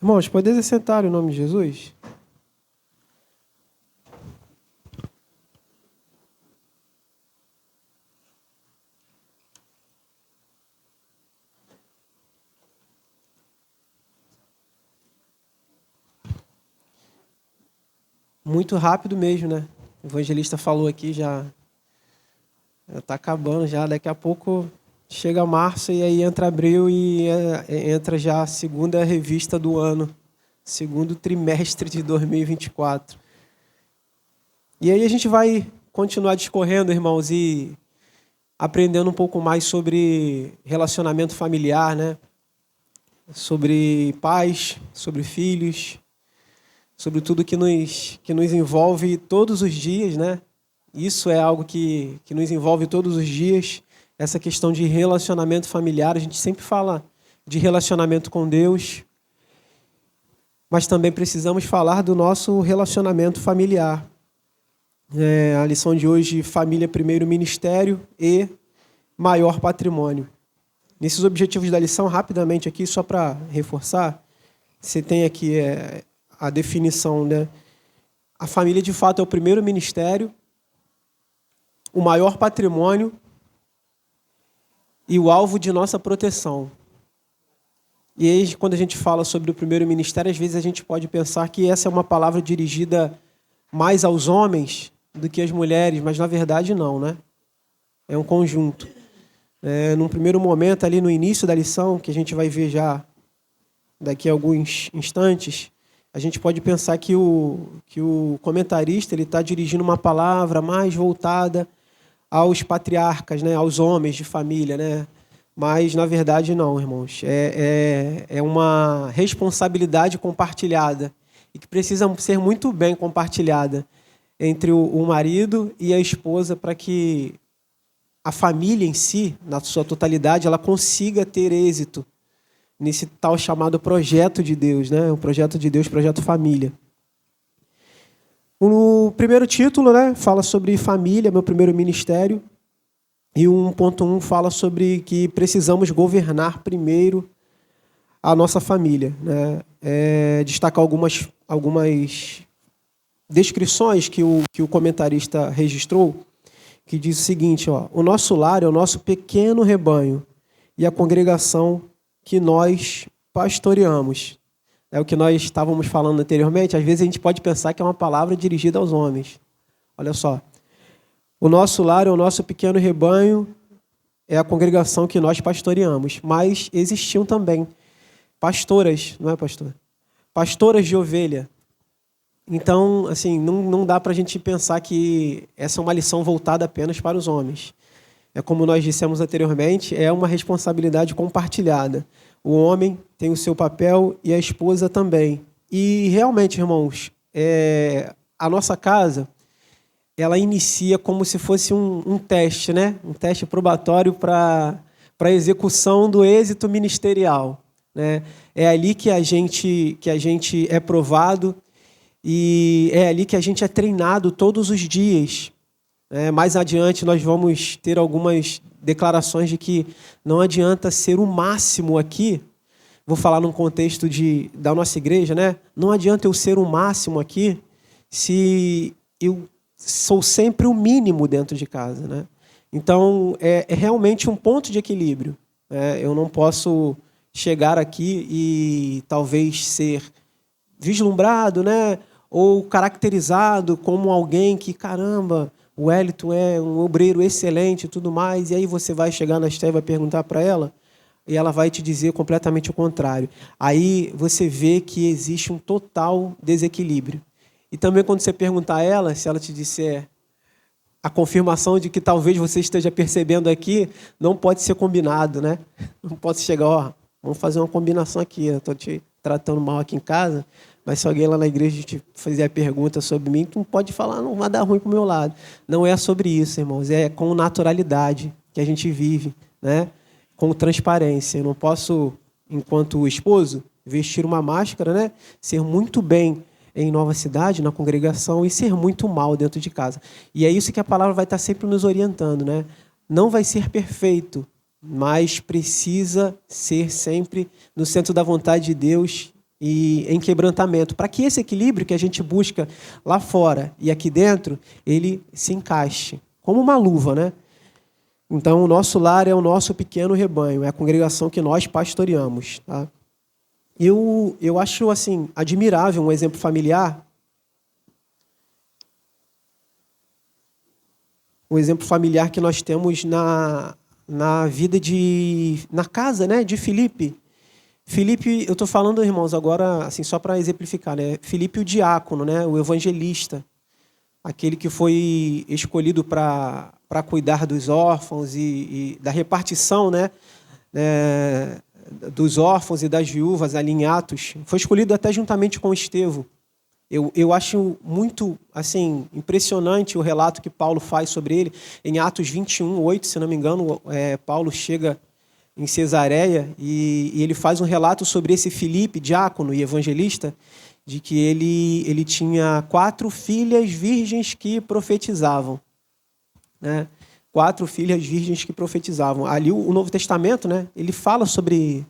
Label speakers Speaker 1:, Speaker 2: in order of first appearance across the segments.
Speaker 1: Irmãos, podeis assentar em nome de Jesus? Muito rápido mesmo, né? O evangelista falou aqui, já está acabando já. Daqui a pouco chega março e aí entra abril e entra já a segunda revista do ano, segundo trimestre de 2024. E aí a gente vai continuar discorrendo, irmãos, e aprendendo um pouco mais sobre relacionamento familiar, né? Sobre pais, sobre filhos, sobre tudo que nos envolve todos os dias, né? Isso é algo que nos envolve todos os dias, essa questão de relacionamento familiar. A gente sempre fala de relacionamento com Deus, mas também precisamos falar do nosso relacionamento familiar. A lição de hoje, família, primeiro ministério e maior patrimônio. Nesses objetivos da lição, rapidamente aqui, só para reforçar, você tem aqui a definição, né? A família, de fato, é o primeiro ministério, o maior patrimônio e o alvo de nossa proteção. E aí, quando a gente fala sobre o primeiro ministério, às vezes a gente pode pensar que essa é uma palavra dirigida mais aos homens do que às mulheres, mas na verdade não, né? É um conjunto. Num primeiro momento, ali no início da lição, que a gente vai ver já daqui a alguns instantes, a gente pode pensar que o comentarista está dirigindo uma palavra mais voltada aos patriarcas, né, aos homens de família, né? Mas, na verdade, não, irmãos. É uma responsabilidade compartilhada e que precisa ser muito bem compartilhada entre o marido e a esposa para que a família em si, na sua totalidade, ela consiga ter êxito nesse tal chamado projeto de Deus, né? O projeto de Deus, projeto família. O primeiro título, né, fala sobre família, meu primeiro ministério. E o 1.1 fala sobre que precisamos governar primeiro a nossa família, né? Destacar algumas descrições que o comentarista registrou, que diz o seguinte: o nosso lar é o nosso pequeno rebanho e a congregação que nós pastoreamos. É o que nós estávamos falando anteriormente. Às vezes a gente pode pensar que é uma palavra dirigida aos homens. Olha só. O nosso lar é o nosso pequeno rebanho, é a congregação que nós pastoreamos. Mas existiam também pastoras, não é, pastor? Pastoras de ovelha. Então, assim, não dá para a gente pensar que essa é uma lição voltada apenas para os homens. É como nós dissemos anteriormente, é uma responsabilidade compartilhada. O homem tem o seu papel e a esposa também. E realmente, irmãos, a nossa casa, ela inicia como se fosse um teste, né? Um teste probatório para a execução do êxito ministerial, né? É ali que a gente é provado e é ali que a gente é treinado todos os dias. Mais adiante nós vamos ter algumas declarações de que não adianta ser o máximo aqui. Vou falar num contexto da nossa igreja, né? Não adianta eu ser o máximo aqui se eu sou sempre o mínimo dentro de casa, né? Então, é realmente um ponto de equilíbrio. Eu não posso chegar aqui e talvez ser vislumbrado, né? Ou caracterizado como alguém que, caramba, o Wellington é um obreiro excelente e tudo mais, e aí você vai chegar na Esté e vai perguntar para ela, e ela vai te dizer completamente o contrário. Aí você vê que existe um total desequilíbrio. E também quando você perguntar a ela, se ela te disser a confirmação de que talvez você esteja percebendo aqui, não pode ser combinado, né? Não pode chegar, vamos fazer uma combinação aqui, eu estou te tratando mal aqui em casa, mas se alguém lá na igreja te fizer pergunta sobre mim, tu não pode falar, não vai dar ruim para o meu lado. Não é sobre isso, irmãos. É com naturalidade que a gente vive, né? Com transparência. Eu não posso, enquanto esposo, vestir uma máscara, né? Ser muito bem em Nova Cidade, na congregação, e ser muito mal dentro de casa. E é isso que a palavra vai estar sempre nos orientando, né? Não vai ser perfeito, mas precisa ser sempre no centro da vontade de Deus e em quebrantamento, para que esse equilíbrio que a gente busca lá fora e aqui dentro, ele se encaixe, como uma luva, né? Então, o nosso lar é o nosso pequeno rebanho, é a congregação que nós pastoreamos, tá? Eu acho, assim, admirável um exemplo familiar. Um exemplo familiar que nós temos na vida na casa, né, de Filipe. Filipe, eu estou falando, irmãos, agora, assim, só para exemplificar, né? Filipe, o diácono, né, o evangelista, aquele que foi escolhido para cuidar dos órfãos e da repartição, né, dos órfãos e das viúvas ali em Atos. Foi escolhido até juntamente com Estevão. Eu acho muito, assim, impressionante o relato que Paulo faz sobre ele. Em Atos 21:8, se não me engano, Paulo chega em Cesareia e ele faz um relato sobre esse Filipe, diácono e evangelista, de que ele tinha 4 filhas virgens que profetizavam, né? 4 filhas virgens que profetizavam. Ali o Novo Testamento, né, ele fala sobre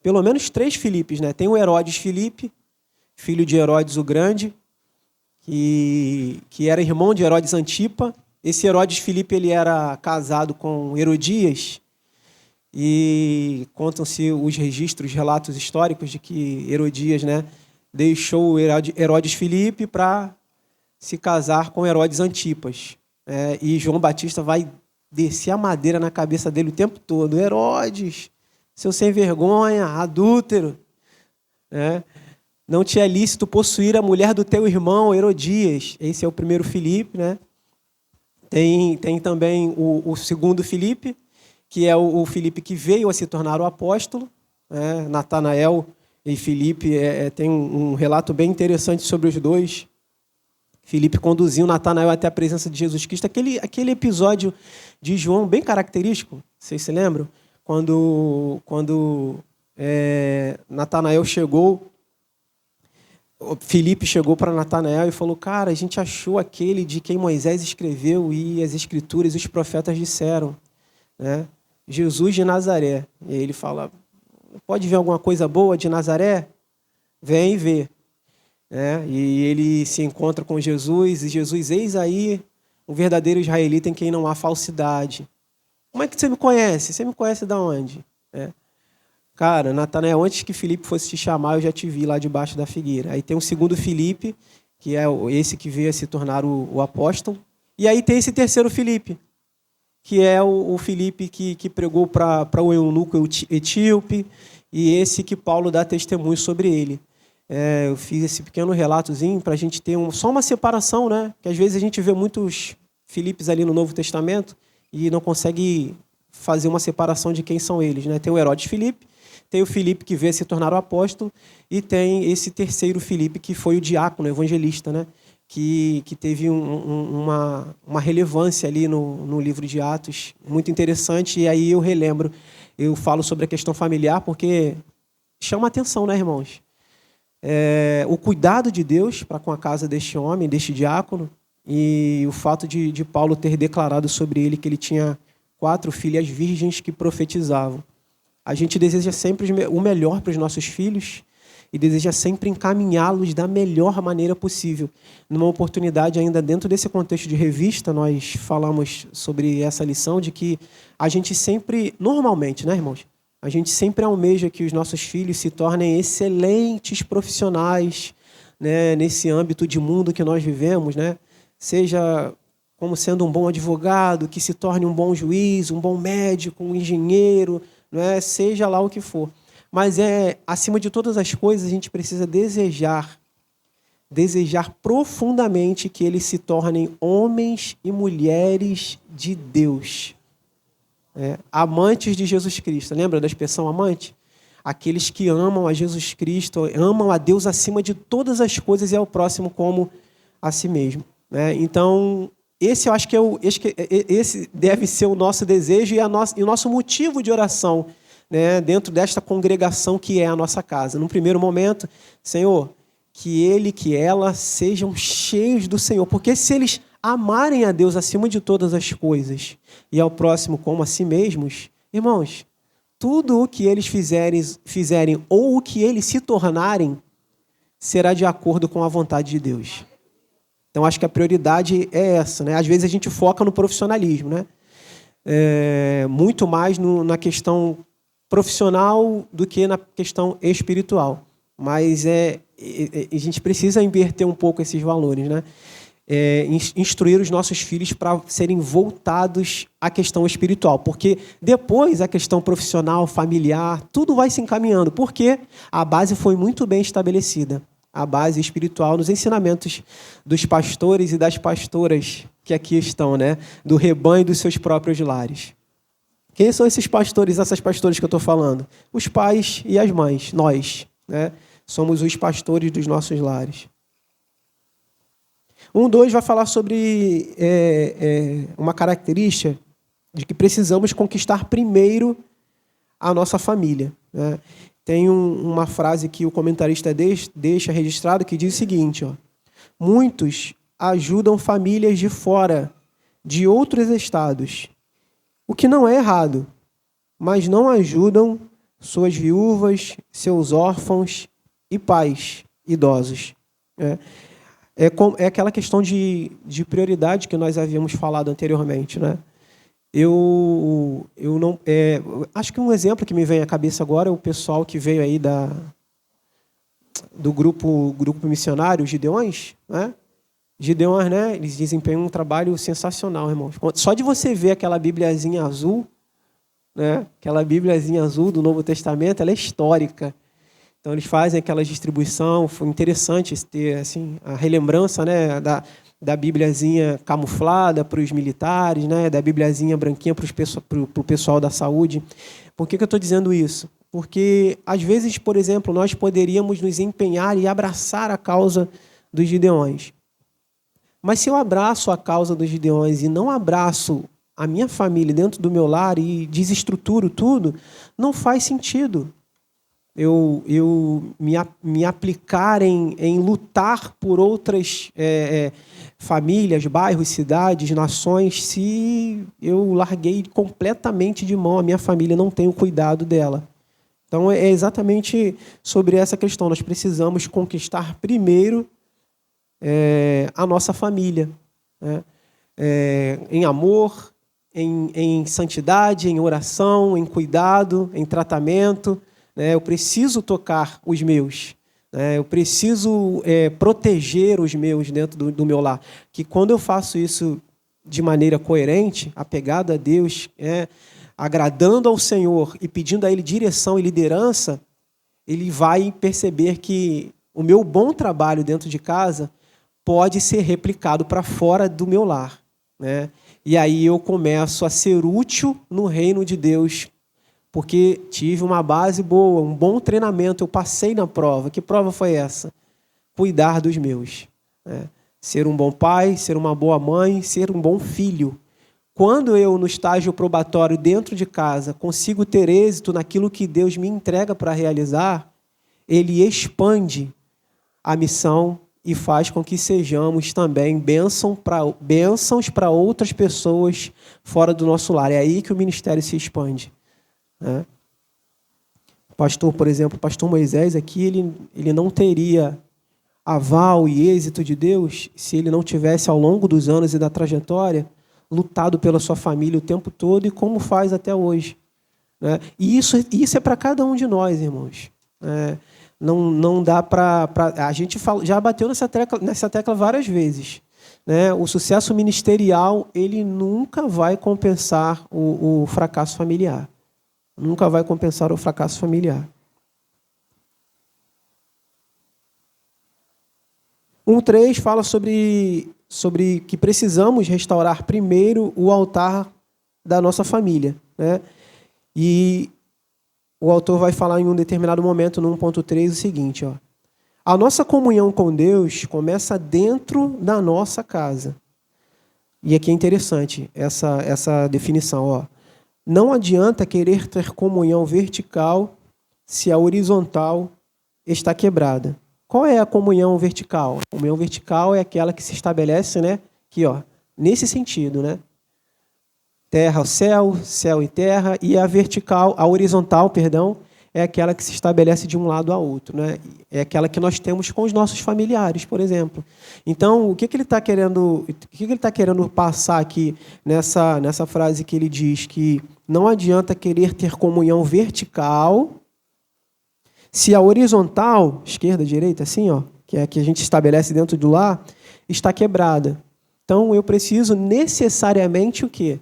Speaker 1: pelo menos 3 Filipes, né? Tem o Herodes Filipe, filho de Herodes o Grande, que era irmão de Herodes Antipa. Esse Herodes Filipe, ele era casado com Herodias, e contam-se os registros, relatos históricos de que Herodias, né, deixou Herodes Filipe para se casar com Herodes Antipas. E João Batista vai descer a madeira na cabeça dele o tempo todo. Herodes, seu sem vergonha, adúltero, né? Não te é lícito possuir a mulher do teu irmão Herodias. Esse é o primeiro Filipe, né? Tem também o segundo Filipe, que é o Filipe que veio a se tornar o apóstolo, né? Natanael e Filipe, tem um relato bem interessante sobre os dois. Filipe conduziu Natanael até a presença de Jesus Cristo. Aquele episódio de João bem característico, vocês se lembram? Quando Natanael chegou, Filipe chegou para Natanael e falou: cara, a gente achou aquele de quem Moisés escreveu e as Escrituras e os profetas disseram, né? Jesus de Nazaré. E ele fala: pode ver alguma coisa boa de Nazaré? Vem ver. E ele se encontra com Jesus, e Jesus: eis aí um verdadeiro israelita em quem não há falsidade. Como é que você me conhece? Você me conhece de onde? Cara, Natanael, antes que Filipe fosse te chamar, eu já te vi lá debaixo da figueira. Aí tem o segundo Filipe, que é esse que veio a se tornar o apóstolo. E aí tem esse terceiro Filipe, que é o Filipe que pregou para o eunuco etíope, e esse que Paulo dá testemunho sobre ele. Eu fiz esse pequeno relatozinho para a gente ter só uma separação, né? Que às vezes a gente vê muitos Filipes ali no Novo Testamento e não consegue fazer uma separação de quem são eles, né? Tem o Herodes Filipe, tem o Filipe que veio a se tornar o apóstolo, e tem esse terceiro Filipe que foi o diácono, o evangelista, né? Que teve uma relevância ali no livro de Atos, muito interessante. E aí eu falo sobre a questão familiar porque chama atenção, né, irmãos? O cuidado de Deus para com a casa deste homem, deste diácono, e o fato de Paulo ter declarado sobre ele que ele tinha 4 filhas virgens que profetizavam. A gente deseja sempre o melhor para os nossos filhos e deseja sempre encaminhá-los da melhor maneira possível. Numa oportunidade ainda dentro desse contexto de revista, nós falamos sobre essa lição de que a gente sempre, normalmente, né, irmãos? A gente sempre almeja que os nossos filhos se tornem excelentes profissionais, né, nesse âmbito de mundo que nós vivemos, né? Seja como sendo um bom advogado, que se torne um bom juiz, um bom médico, um engenheiro, né? Seja lá o que for. Mas acima de todas as coisas, a gente precisa desejar profundamente que eles se tornem homens e mulheres de Deus. Amantes de Jesus Cristo. Lembra da expressão amante? Aqueles que amam a Jesus Cristo, amam a Deus acima de todas as coisas e ao próximo como a si mesmo. Então, esse eu acho que esse deve ser o nosso desejo e o nosso motivo de oração, né, dentro desta congregação que é a nossa casa. No primeiro momento, Senhor, que ele, que ela sejam cheios do Senhor, porque se eles amarem a Deus acima de todas as coisas e ao próximo como a si mesmos, irmãos, tudo o que eles fizerem ou o que eles se tornarem será de acordo com a vontade de Deus. Então, acho que a prioridade é essa, né? Às vezes a gente foca no profissionalismo, né? Muito mais na questão profissional do que na questão espiritual. Mas a gente precisa inverter um pouco esses valores, né? Instruir os nossos filhos para serem voltados à questão espiritual, porque depois a questão profissional, familiar, tudo vai se encaminhando, porque a base foi muito bem estabelecida, a base espiritual nos ensinamentos dos pastores e das pastoras que aqui estão, né? Do rebanho dos seus próprios lares. Quem são esses pastores, essas pastoras que eu estou falando? Os pais e as mães, nós, né? Somos os pastores dos nossos lares. 1:2 vai falar sobre uma característica de que precisamos conquistar primeiro a nossa família, né? Tem uma frase que o comentarista deixa registrado que diz o seguinte, ó: muitos ajudam famílias de fora, de outros estados, o que não é errado, mas não ajudam suas viúvas, seus órfãos e pais idosos. É aquela questão de prioridade que nós havíamos falado anteriormente, né? Eu não acho que um exemplo que me vem à cabeça agora é o pessoal que veio aí do grupo missionário Gideões, né? Gideões, né? Eles desempenham um trabalho sensacional, irmãos. Só de você ver aquela Bibliazinha azul, né? Aquela Bibliazinha azul do Novo Testamento, ela é histórica. Então eles fazem aquela distribuição. Foi interessante ter assim a relembrança, né? Da Bibliazinha camuflada para os militares, né? Da Bibliazinha branquinha para o pessoal da saúde. Por que eu estou dizendo isso? Porque, às vezes, por exemplo, nós poderíamos nos empenhar e abraçar a causa dos Gideões. Mas se eu abraço a causa dos Gideões e não abraço a minha família dentro do meu lar e desestruturo tudo, não faz sentido eu me aplicar em lutar por outras famílias, bairros, cidades, nações, se eu larguei completamente de mão a minha família, não tenho cuidado dela. Então, é exatamente sobre essa questão. Nós precisamos conquistar primeiro a nossa família, né? Em amor, em santidade, em oração, em cuidado, em tratamento. Eu preciso tocar os meus. Eu preciso proteger os meus dentro do meu lar. Que quando eu faço isso de maneira coerente, apegado a Deus, agradando ao Senhor e pedindo a Ele direção e liderança, Ele vai perceber que o meu bom trabalho dentro de casa pode ser replicado para fora do meu lar, né? E aí eu começo a ser útil no reino de Deus, porque tive uma base boa, um bom treinamento, eu passei na prova. Que prova foi essa? Cuidar dos meus, né? Ser um bom pai, ser uma boa mãe, ser um bom filho. Quando eu, no estágio probatório dentro de casa, consigo ter êxito naquilo que Deus me entrega para realizar, Ele expande a missão e faz com que sejamos também bênçãos para outras pessoas fora do nosso lar. É aí que o ministério se expande, né? O pastor, por exemplo, o pastor Moisés aqui, ele não teria aval e êxito de Deus se ele não tivesse, ao longo dos anos e da trajetória, lutado pela sua família o tempo todo e como faz até hoje, né? E isso é para cada um de nós, irmãos. Não dá para... A gente já bateu nessa tecla várias vezes, né? O sucesso ministerial, ele nunca vai compensar o fracasso familiar. Nunca vai compensar o fracasso familiar. 1:3 fala sobre que precisamos restaurar primeiro o altar da nossa família, né? E o autor vai falar em um determinado momento, no 1.3, o seguinte, ó: a nossa comunhão com Deus começa dentro da nossa casa. E aqui é interessante essa definição, ó. Não adianta querer ter comunhão vertical se a horizontal está quebrada. Qual é a comunhão vertical? A comunhão vertical é aquela que se estabelece, né, aqui, ó, nesse sentido, né? terra ao céu, céu e terra, e a vertical, a horizontal, perdão, é aquela que se estabelece de um lado a outro, né? É aquela que nós temos com os nossos familiares, por exemplo. Então, o que ele está querendo passar aqui nessa frase que ele diz que não adianta querer ter comunhão vertical se a horizontal, esquerda, direita, assim, ó, que é a que a gente estabelece dentro do lar, está quebrada. Então, eu preciso necessariamente o quê?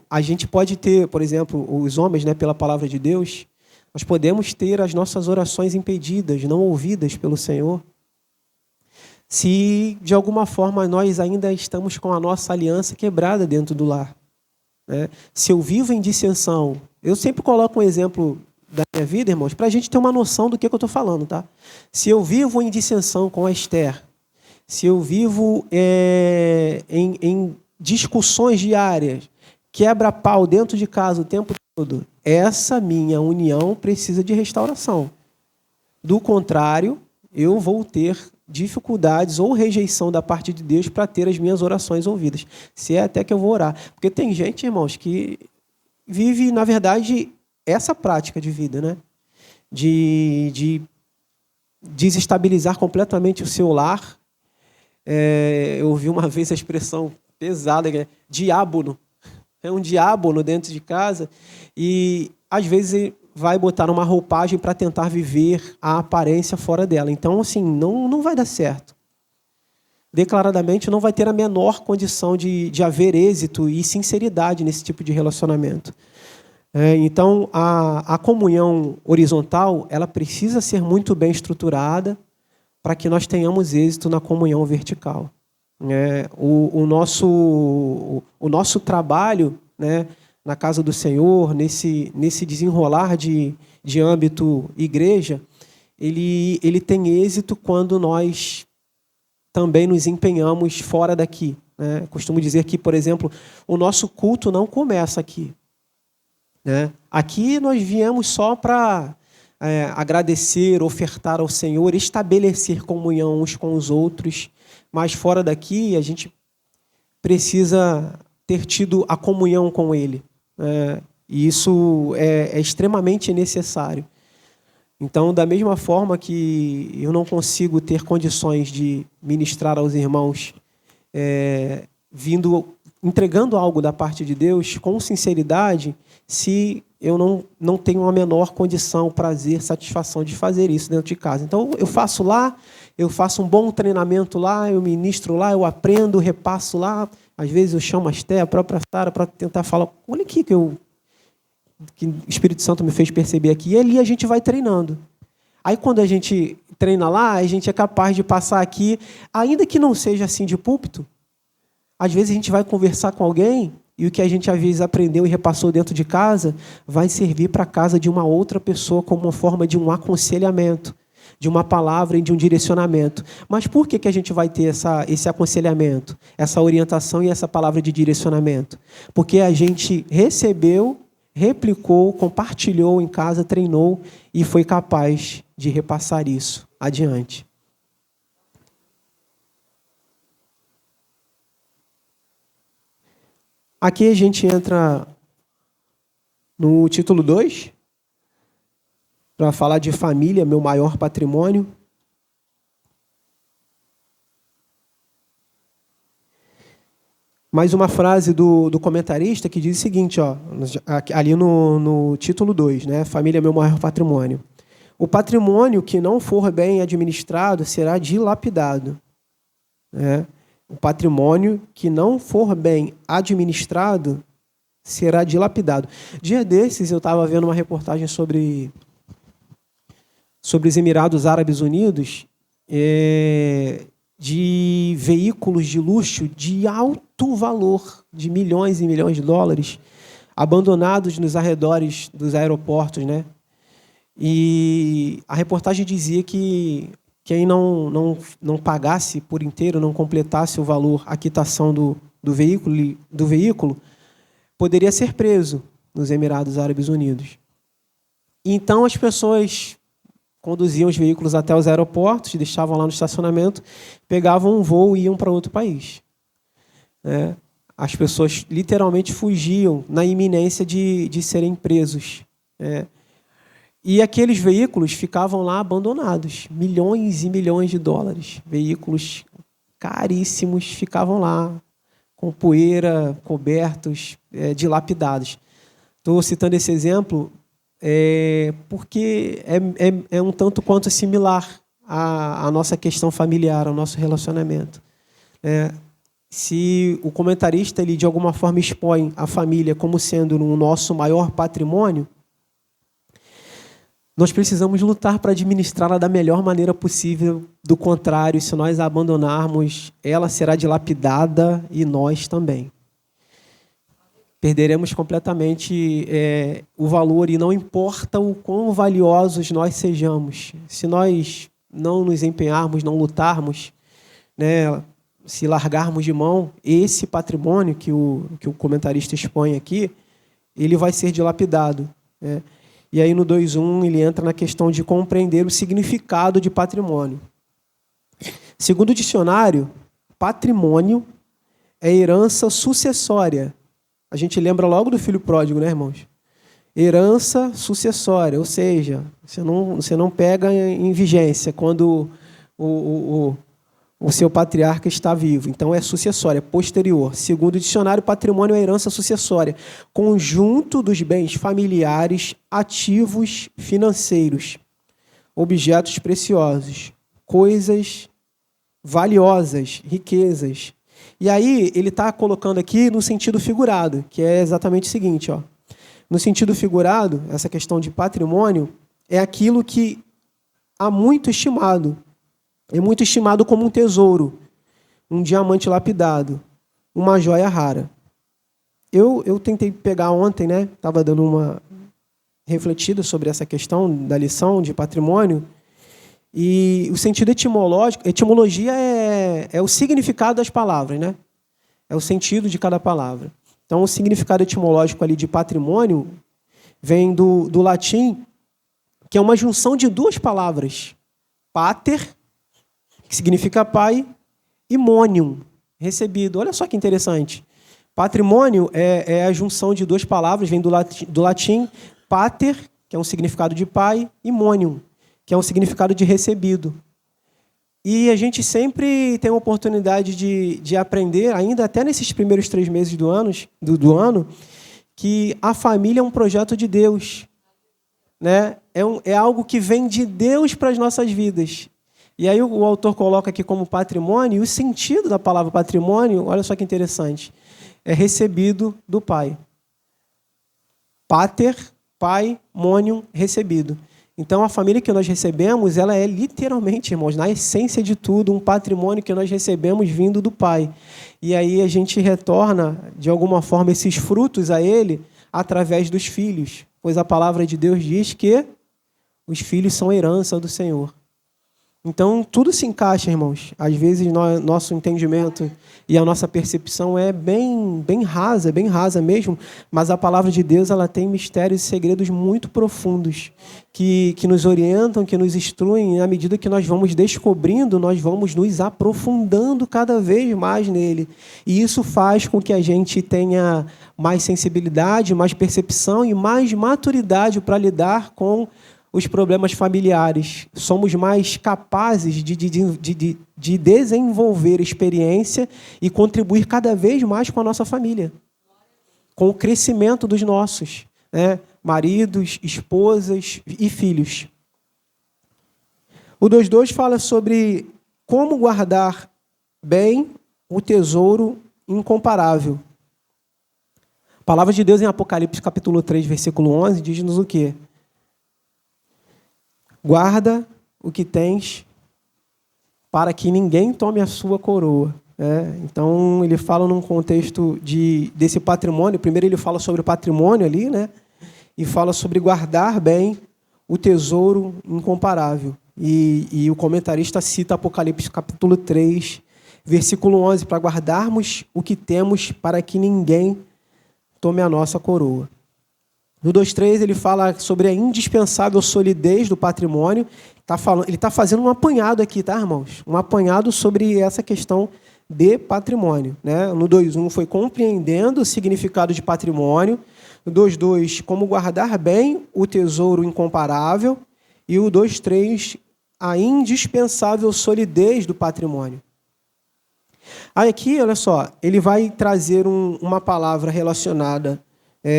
Speaker 1: A gente pode ter, por exemplo, os homens, né, pela palavra de Deus, nós podemos ter as nossas orações impedidas, não ouvidas pelo Senhor, se de alguma forma nós ainda estamos com a nossa aliança quebrada dentro do lar. Né? Se eu vivo em dissensão, eu sempre coloco um exemplo da minha vida, irmãos, para a gente ter uma noção do que eu estou falando. Tá? Se eu vivo em dissensão com a Esther, se eu vivo em discussões diárias, quebra-pau dentro de casa o tempo todo, essa minha união precisa de restauração. Do contrário, eu vou ter dificuldades ou rejeição da parte de Deus para ter as minhas orações ouvidas. Se é até que eu vou orar. Porque tem gente, irmãos, que vive, na verdade, essa prática de vida, né? De desestabilizar completamente o seu lar. Eu ouvi uma vez a expressão pesada, que é diábono. É um diábono dentro de casa e, às vezes, vai botar uma roupagem para tentar viver a aparência fora dela. Então, assim, não vai dar certo. Declaradamente, não vai ter a menor condição de haver êxito e sinceridade nesse tipo de relacionamento. Então, a comunhão horizontal, ela precisa ser muito bem estruturada para que nós tenhamos êxito na comunhão vertical. O nosso trabalho, né, na casa do Senhor, nesse desenrolar de âmbito igreja, ele tem êxito quando nós também nos empenhamos fora daqui. Né? Costumo dizer que, por exemplo, o nosso culto não começa aqui. Né? Aqui nós viemos só para agradecer, ofertar ao Senhor, estabelecer comunhão uns com os outros, mas fora daqui a gente precisa ter tido a comunhão com Ele. E isso é extremamente necessário. Então, da mesma forma que eu não consigo ter condições de ministrar aos irmãos entregando algo da parte de Deus com sinceridade, se eu não tenho a menor condição, prazer, satisfação de fazer isso dentro de casa. Então, eu faço lá, eu faço um bom treinamento lá, eu ministro lá, eu aprendo, repasso lá. Às vezes eu chamo a Esté, a própria Sara, para tentar falar, olha aqui que o Espírito Santo me fez perceber aqui. E ali a gente vai treinando. Aí quando a gente treina lá, a gente é capaz de passar aqui, ainda que não seja assim de púlpito, às vezes a gente vai conversar com alguém e o que a gente às vezes aprendeu e repassou dentro de casa vai servir para a casa de uma outra pessoa como uma forma de um aconselhamento, de uma palavra e de um direcionamento. Mas por que a gente vai ter esse aconselhamento, essa orientação e essa palavra de direcionamento? Porque a gente recebeu, replicou, compartilhou em casa, treinou e foi capaz de repassar isso adiante. Aqui a gente entra no título 2, para falar de família, meu maior patrimônio. Mais uma frase do comentarista que diz o seguinte, ó, ali no título 2, né? Família, meu maior patrimônio. O patrimônio que não for bem administrado será dilapidado. Né? O patrimônio que não for bem administrado será dilapidado. Dia desses eu estava vendo uma reportagem sobre os Emirados Árabes Unidos, de veículos de luxo de alto valor, de milhões e milhões de dólares, abandonados nos arredores dos aeroportos, né? E a reportagem dizia que quem não pagasse por inteiro, não completasse o valor, a quitação do veículo, poderia ser preso nos Emirados Árabes Unidos. Então as pessoas conduziam os veículos até os aeroportos, deixavam lá no estacionamento, pegavam um voo e iam para outro país. né? As pessoas literalmente fugiam na iminência de serem presos, né? E aqueles veículos ficavam lá abandonados, milhões e milhões de dólares. Veículos caríssimos ficavam lá, com poeira, cobertos, dilapidados. Estou citando esse exemplo porque é um tanto quanto similar à nossa questão familiar, ao nosso relacionamento. Se o comentarista ele, de alguma forma expõe a família como sendo o nosso maior patrimônio, nós precisamos lutar para administrá-la da melhor maneira possível. Do contrário, se nós a abandonarmos, ela será dilapidada e nós também. Perderemos completamente o valor, e não importa o quão valiosos nós sejamos. Se nós não nos empenharmos, não lutarmos, né, se largarmos de mão, esse patrimônio que o comentarista expõe aqui, ele vai ser dilapidado, né? E aí no 2.1 ele entra na questão de compreender o significado de patrimônio. Segundo o dicionário, patrimônio é herança sucessória. A gente lembra logo do filho pródigo, né, irmãos? Herança sucessória, ou seja, você não pega em vigência quando o seu patriarca está vivo. Então, é sucessória, posterior. Segundo o dicionário, patrimônio é herança sucessória. Conjunto dos bens familiares, ativos financeiros, objetos preciosos, coisas valiosas, riquezas. E aí, ele está colocando aqui no sentido figurado, que é exatamente o seguinte, ó. No sentido figurado, essa questão de patrimônio é aquilo que há muito estimado. É muito estimado como um tesouro, um diamante lapidado, uma joia rara. Eu tentei pegar ontem, né? Estava dando uma refletida sobre essa questão da lição de patrimônio, e o sentido etimológico, etimologia é o significado das palavras, né? É o sentido de cada palavra. Então, o significado etimológico ali de patrimônio vem do latim, que é uma junção de duas palavras, pater, que significa pai, e monium, recebido. Olha só que interessante. Patrimônio é a junção de duas palavras, vem do latim pater, que é um significado de pai, e monium, que é um significado de recebido. E a gente sempre tem a oportunidade de aprender, ainda até nesses primeiros 3 meses do ano, que a família é um projeto de Deus, né? É algo que vem de Deus para as nossas vidas. E aí o autor coloca aqui como patrimônio, e o sentido da palavra patrimônio, olha só que interessante, é recebido do pai. Pater, pai, monium, recebido. Então, a família que nós recebemos, ela é literalmente, irmãos, na essência de tudo, um patrimônio que nós recebemos vindo do pai. E aí a gente retorna, de alguma forma, esses frutos a ele através dos filhos, pois a palavra de Deus diz que os filhos são herança do Senhor. Então, tudo se encaixa, irmãos. Às vezes, nosso entendimento e a nossa percepção é bem rasa mesmo, mas a palavra de Deus ela tem mistérios e segredos muito profundos que nos orientam, que nos instruem, e à medida que nós vamos descobrindo, nós vamos nos aprofundando cada vez mais nele. E isso faz com que a gente tenha mais sensibilidade, mais percepção e mais maturidade para lidar com os problemas familiares. Somos mais capazes de desenvolver experiência e contribuir cada vez mais com a nossa família, com o crescimento dos nossos, né? Maridos, esposas e filhos. O 2.2 fala sobre como guardar bem o tesouro incomparável. A palavra de Deus em Apocalipse capítulo 3, versículo 11, diz-nos o quê? Guarda o que tens para que ninguém tome a sua coroa. Então, ele fala num contexto desse patrimônio. Primeiro ele fala sobre o patrimônio ali, né? E fala sobre guardar bem o tesouro incomparável. E o comentarista cita Apocalipse capítulo 3, versículo 11, para guardarmos o que temos para que ninguém tome a nossa coroa. No 2.3 ele fala sobre a indispensável solidez do patrimônio. Ele está fazendo um apanhado aqui, tá, irmãos? Um apanhado sobre essa questão de patrimônio, né? No 2:1 foi compreendendo o significado de patrimônio. No 2:2, como guardar bem o tesouro incomparável. E o 2:3, a indispensável solidez do patrimônio. Aí aqui, olha só, ele vai trazer uma palavra relacionada,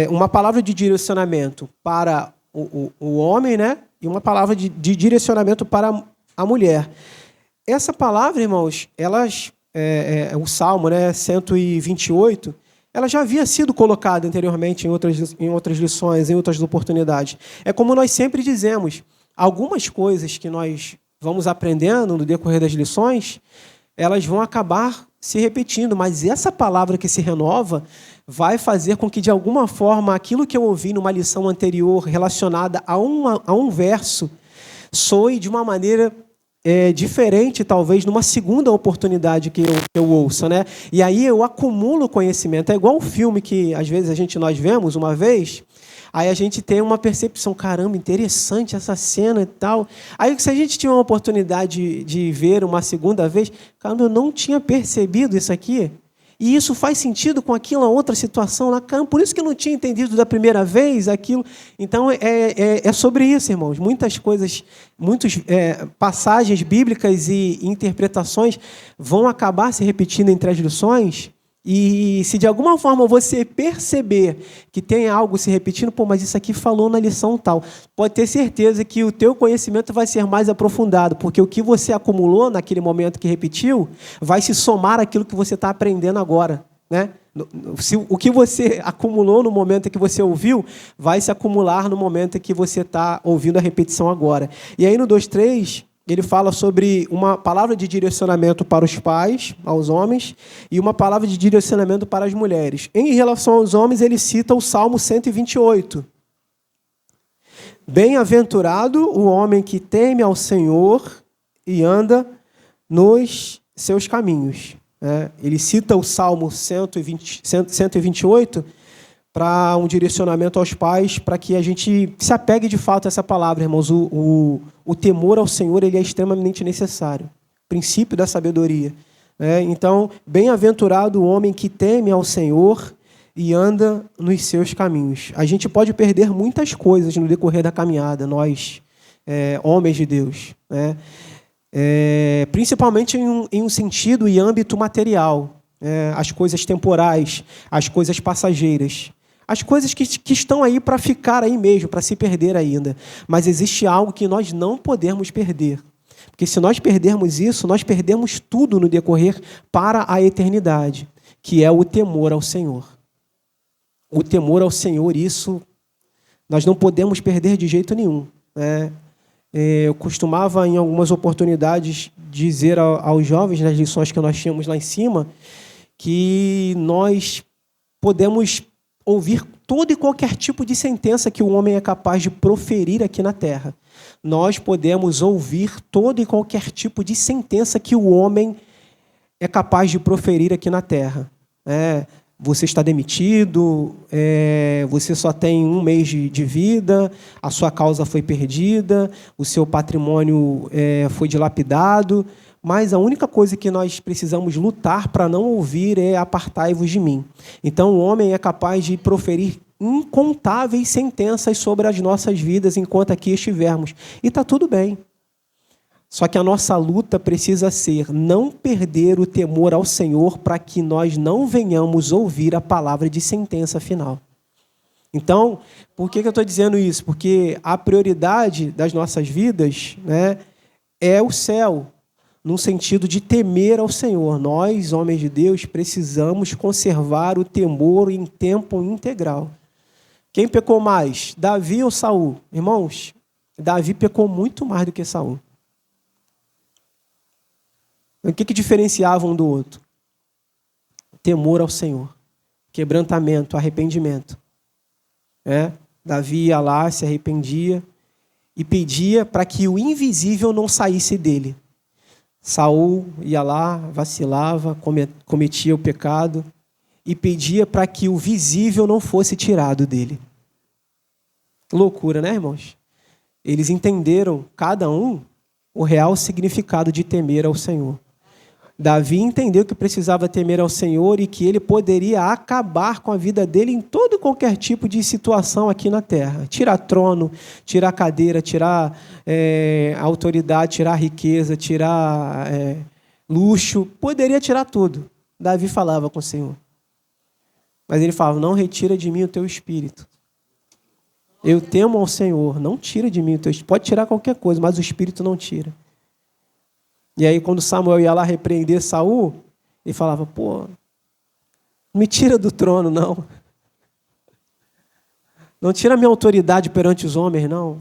Speaker 1: uma palavra de direcionamento para o homem, né? E uma palavra de direcionamento para a mulher. Essa palavra, irmãos, o Salmo, né, 128, ela já havia sido colocada anteriormente em outras lições, em outras oportunidades. É como nós sempre dizemos, algumas coisas que nós vamos aprendendo no decorrer das lições, elas vão acabar se repetindo, mas essa palavra que se renova vai fazer com que, de alguma forma, aquilo que eu ouvi numa lição anterior relacionada a um verso soe de uma maneira diferente, talvez, numa segunda oportunidade que eu ouça, né? E aí eu acumulo conhecimento. É igual o filme que, às vezes, nós vemos uma vez, aí a gente tem uma percepção, caramba, interessante essa cena e tal. Aí, se a gente tiver uma oportunidade de ver uma segunda vez, caramba, eu não tinha percebido isso aqui. E isso faz sentido com aquela outra situação lá, caramba, por isso que eu não tinha entendido da primeira vez aquilo. Então, é sobre isso, irmãos. Muitas coisas, muitas passagens bíblicas e interpretações vão acabar se repetindo entre as lições. E se de alguma forma você perceber que tem algo se repetindo, mas isso aqui falou na lição tal, pode ter certeza que o teu conhecimento vai ser mais aprofundado, porque o que você acumulou naquele momento que repetiu vai se somar àquilo que você está aprendendo agora, né? O que você acumulou no momento em que você ouviu vai se acumular no momento em que você está ouvindo a repetição agora. E aí no 2:3... ele fala sobre uma palavra de direcionamento para os pais, aos homens, e uma palavra de direcionamento para as mulheres. Em relação aos homens, ele cita o Salmo 128. Bem-aventurado o homem que teme ao Senhor e anda nos seus caminhos. Ele cita o Salmo 128 para um direcionamento aos pais, para que a gente se apegue de fato a essa palavra, irmãos. O temor ao Senhor, ele é extremamente necessário. Princípio da sabedoria. Então, bem-aventurado o homem que teme ao Senhor e anda nos seus caminhos. A gente pode perder muitas coisas no decorrer da caminhada, nós, homens de Deus, né? Principalmente em um sentido e âmbito material. As coisas temporais, as coisas passageiras. As coisas que estão aí para ficar aí mesmo, para se perder ainda. Mas existe algo que nós não podemos perder. Porque se nós perdermos isso, nós perdemos tudo no decorrer para a eternidade, que é o temor ao Senhor. O temor ao Senhor, isso nós não podemos perder de jeito nenhum, né? Eu costumava, em algumas oportunidades, dizer aos jovens, nas lições que nós tínhamos lá em cima, que nós podemos ouvir todo e qualquer tipo de sentença que o homem é capaz de proferir aqui na terra. Nós podemos ouvir todo e qualquer tipo de sentença que o homem é capaz de proferir aqui na terra. Você está demitido, você só tem 1 mês de vida, a sua causa foi perdida, o seu patrimônio foi dilapidado, mas a única coisa que nós precisamos lutar para não ouvir é apartai-vos de mim. Então, o homem é capaz de proferir incontáveis sentenças sobre as nossas vidas enquanto aqui estivermos. E está tudo bem. Só que a nossa luta precisa ser não perder o temor ao Senhor para que nós não venhamos ouvir a palavra de sentença final. Então, por que eu estou dizendo isso? Porque a prioridade das nossas vidas, né, é o céu, no sentido de temer ao Senhor. Nós, homens de Deus, precisamos conservar o temor em tempo integral. Quem pecou mais, Davi ou Saul? Irmãos, Davi pecou muito mais do que Saul. O que diferenciava um do outro? Temor ao Senhor, quebrantamento, arrependimento. Davi ia lá, se arrependia e pedia para que o invisível não saísse dele. Saul ia lá, vacilava, cometia o pecado e pedia para que o visível não fosse tirado dele. Loucura, né, irmãos? Eles entenderam, cada um, o real significado de temer ao Senhor. Davi entendeu que precisava temer ao Senhor e que ele poderia acabar com a vida dele em todo e qualquer tipo de situação aqui na terra. Tirar trono, tirar cadeira, tirar autoridade, tirar riqueza, tirar luxo, poderia tirar tudo. Davi falava com o Senhor. Mas ele falava, não retira de mim o teu espírito. Eu temo ao Senhor, não tira de mim o teu espírito. Pode tirar qualquer coisa, mas o espírito não tira. E aí, quando Samuel ia lá repreender Saul, ele falava, pô, não me tira do trono, não. Não tira minha autoridade perante os homens, não.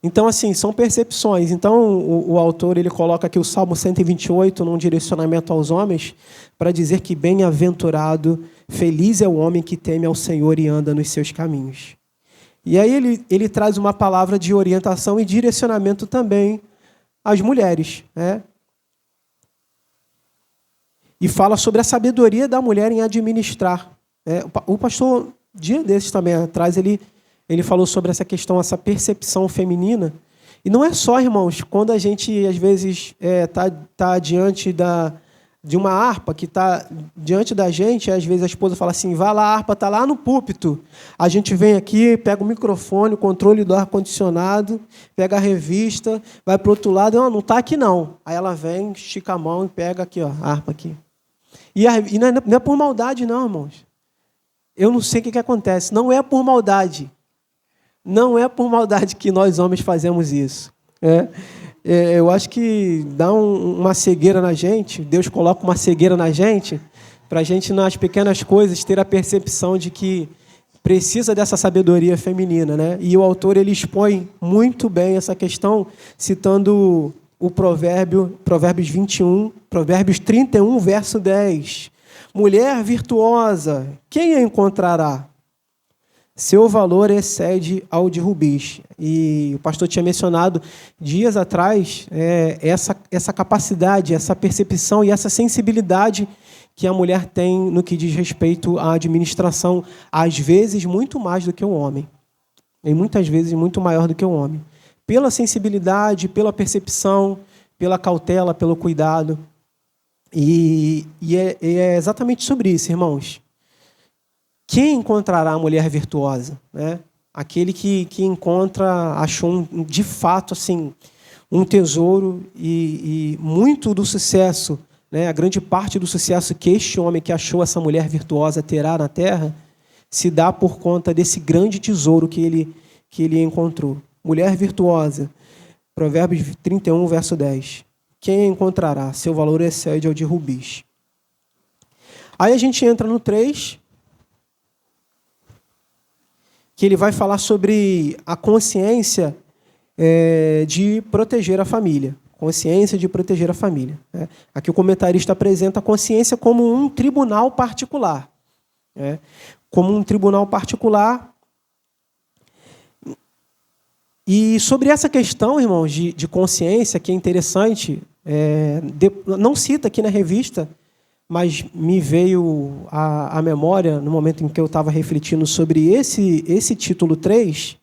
Speaker 1: Então, assim, são percepções. Então, o autor ele coloca aqui o Salmo 128 num direcionamento aos homens para dizer que bem-aventurado, feliz é o homem que teme ao Senhor e anda nos seus caminhos. E aí ele traz uma palavra de orientação e direcionamento também às mulheres, E fala sobre a sabedoria da mulher em administrar. O pastor, dia desses também atrás, ele falou sobre essa questão, essa percepção feminina. E não é só, irmãos, quando a gente, às vezes, tá diante de uma harpa que está diante da gente, às vezes a esposa fala assim, vai lá, a harpa está lá no púlpito. A gente vem aqui, pega o microfone, o controle do ar-condicionado, pega a revista, vai para o outro lado, não está aqui não. Aí ela vem, estica a mão e pega aqui, ó, a harpa aqui. E não é por maldade não, irmãos. Eu não sei o que acontece. Não é por maldade. Não é por maldade que nós homens fazemos isso. Eu acho que dá uma cegueira na gente, Deus coloca uma cegueira na gente, para a gente, nas pequenas coisas, ter a percepção de que precisa dessa sabedoria feminina, E o autor ele expõe muito bem essa questão, citando o Provérbios 21, Provérbios 31, verso 10. Mulher virtuosa, quem a encontrará? Seu valor excede ao de rubis. E o pastor tinha mencionado dias atrás essa capacidade, essa percepção e essa sensibilidade que a mulher tem no que diz respeito à administração, às vezes muito mais do que o homem. E muitas vezes muito maior do que o homem. Pela sensibilidade, pela percepção, pela cautela, pelo cuidado. E é exatamente sobre isso, irmãos. Quem encontrará a mulher virtuosa? Aquele que achou de fato assim, um tesouro e muito do sucesso, a grande parte do sucesso que este homem que achou essa mulher virtuosa terá na terra, se dá por conta desse grande tesouro que ele encontrou. Mulher virtuosa, Provérbios 31, verso 10. Quem a encontrará? Seu valor excede ao de rubis. Aí a gente entra no 3, que ele vai falar sobre a consciência de proteger a família. Consciência de proteger a família. Aqui o comentarista apresenta a consciência como um tribunal particular. Como um tribunal particular. E sobre essa questão, irmãos, de consciência, que é interessante, não cita aqui na revista, mas me veio à memória, no momento em que eu estava refletindo sobre esse título 3,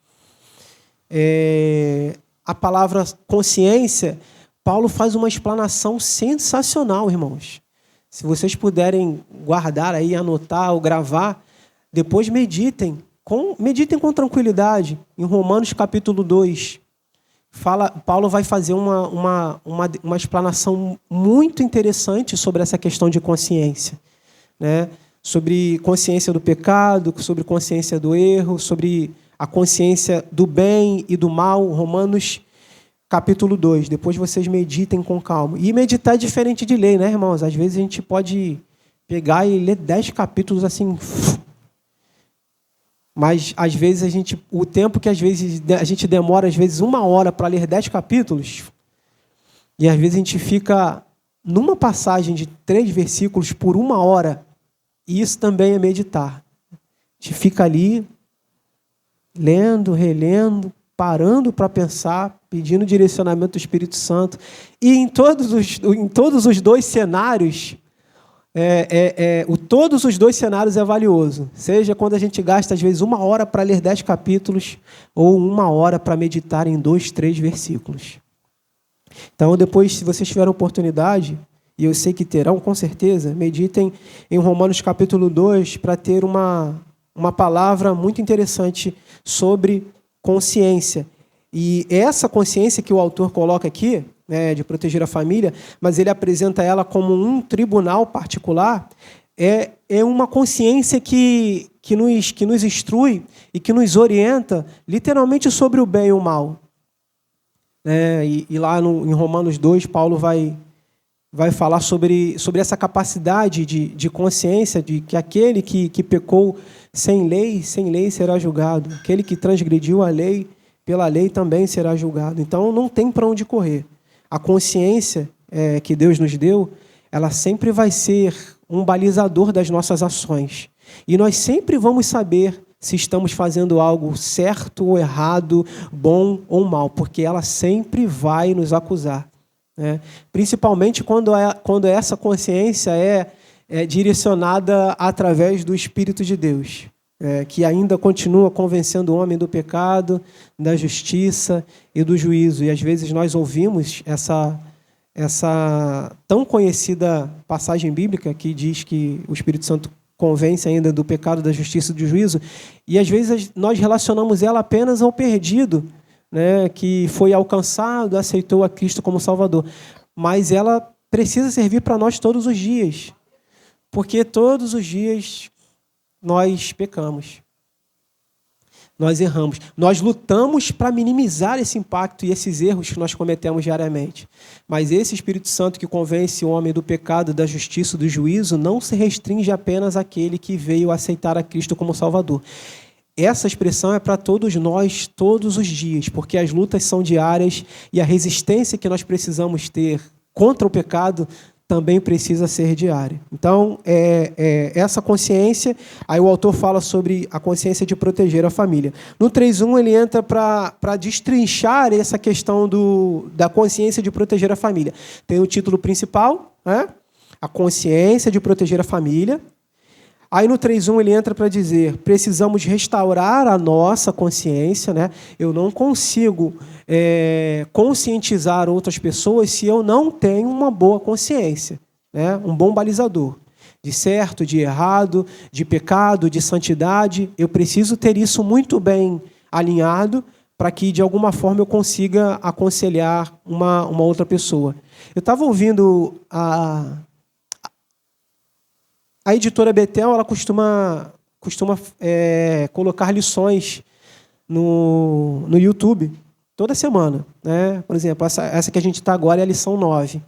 Speaker 1: a palavra consciência, Paulo faz uma explanação sensacional, irmãos. Se vocês puderem guardar aí, anotar ou gravar, depois meditem com tranquilidade. Em Romanos capítulo 2, Paulo vai fazer uma explanação muito interessante sobre essa questão de consciência. Sobre consciência do pecado, sobre consciência do erro, sobre a consciência do bem e do mal. Romanos capítulo 2. Depois vocês meditem com calma. E meditar é diferente de ler, irmãos? Às vezes a gente pode pegar e ler 10 capítulos assim... Mas, às vezes, o tempo que às vezes a gente demora, às vezes, 1 hora para ler 10 capítulos, e às vezes a gente fica numa passagem de 3 versículos por 1 hora, e isso também é meditar. A gente fica ali, lendo, relendo, parando para pensar, pedindo direcionamento do Espírito Santo, e em todos os 2 cenários, todos os 2 cenários é valioso. Seja quando a gente gasta, às vezes, 1 hora para ler 10 capítulos ou 1 hora para meditar em 2, 3 versículos. Então, depois, se vocês tiverem oportunidade, e eu sei que terão, com certeza, meditem em Romanos capítulo 2 para ter uma palavra muito interessante sobre consciência. E essa consciência que o autor coloca aqui, né, de proteger a família, mas ele apresenta ela como um tribunal particular, é uma consciência que nos instrui e que nos orienta literalmente sobre o bem e o mal. E lá em Romanos 2, Paulo vai falar sobre essa capacidade de consciência, de que aquele que pecou sem lei será julgado. Aquele que transgrediu a lei, pela lei também será julgado. Então, não tem para onde correr. A consciência que Deus nos deu, ela sempre vai ser um balizador das nossas ações. E nós sempre vamos saber se estamos fazendo algo certo ou errado, bom ou mal, porque ela sempre vai nos acusar. Principalmente quando essa consciência é direcionada através do Espírito de Deus, que ainda continua convencendo o homem do pecado, da justiça e do juízo. E às vezes nós ouvimos essa tão conhecida passagem bíblica que diz que o Espírito Santo convence ainda do pecado, da justiça e do juízo, e às vezes nós relacionamos ela apenas ao perdido, que foi alcançado, aceitou a Cristo como Salvador. Mas ela precisa servir para nós todos os dias, porque todos os dias nós pecamos, nós erramos, nós lutamos para minimizar esse impacto e esses erros que nós cometemos diariamente. Mas esse Espírito Santo que convence o homem do pecado, da justiça, do juízo, não se restringe apenas àquele que veio aceitar a Cristo como Salvador. Essa expressão é para todos nós, todos os dias, porque as lutas são diárias e a resistência que nós precisamos ter contra o pecado também precisa ser diária. Então, essa consciência, aí o autor fala sobre a consciência de proteger a família. No 3.1, ele entra para destrinchar essa questão da consciência de proteger a família. Tem o título principal, a consciência de proteger a família. Aí no 3.1 ele entra para dizer, precisamos restaurar a nossa consciência, Eu não consigo conscientizar outras pessoas se eu não tenho uma boa consciência, um bom balizador. De certo, de errado, de pecado, de santidade. Eu preciso ter isso muito bem alinhado para que, de alguma forma, eu consiga aconselhar uma outra pessoa. Eu estava ouvindo a editora Betel, ela costuma colocar lições no YouTube toda semana. Por exemplo, essa que a gente está agora é a lição 9.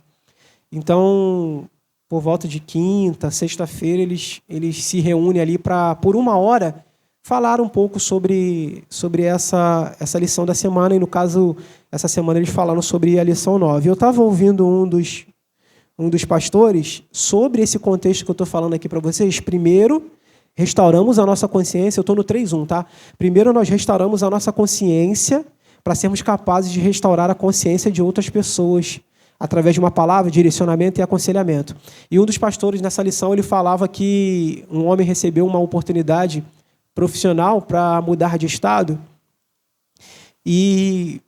Speaker 1: Então, por volta de quinta, sexta-feira, eles se reúnem ali para, por 1 hora, falar um pouco sobre essa lição da semana. E, no caso, essa semana eles falaram sobre a lição 9. Eu estava ouvindo um dos pastores sobre esse contexto que eu estou falando aqui para vocês. Primeiro, restauramos a nossa consciência. Eu estou no 3.1, tá? Primeiro, nós restauramos a nossa consciência para sermos capazes de restaurar a consciência de outras pessoas através de uma palavra, direcionamento e aconselhamento. E um dos pastores, nessa lição, ele falava que um homem recebeu uma oportunidade profissional para mudar de estado e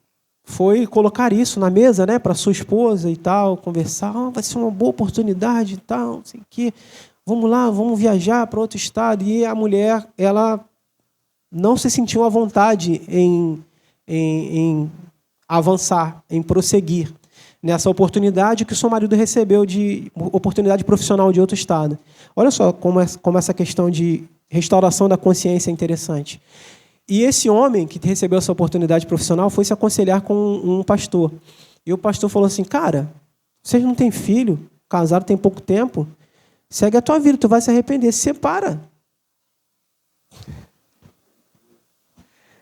Speaker 1: foi colocar isso na mesa, para sua esposa e tal, conversar, vai ser uma boa oportunidade e tal, não sei o quê. Vamos lá, vamos viajar para outro estado. E a mulher, ela não se sentiu à vontade em avançar, em prosseguir nessa oportunidade que o seu marido recebeu de oportunidade profissional de outro estado. Olha só como essa questão de restauração da consciência é interessante. E esse homem que recebeu essa oportunidade profissional foi se aconselhar com um pastor. E o pastor falou assim, cara, vocês não têm filho, casaram tem pouco tempo, segue a tua vida, tu vai se arrepender, se separa.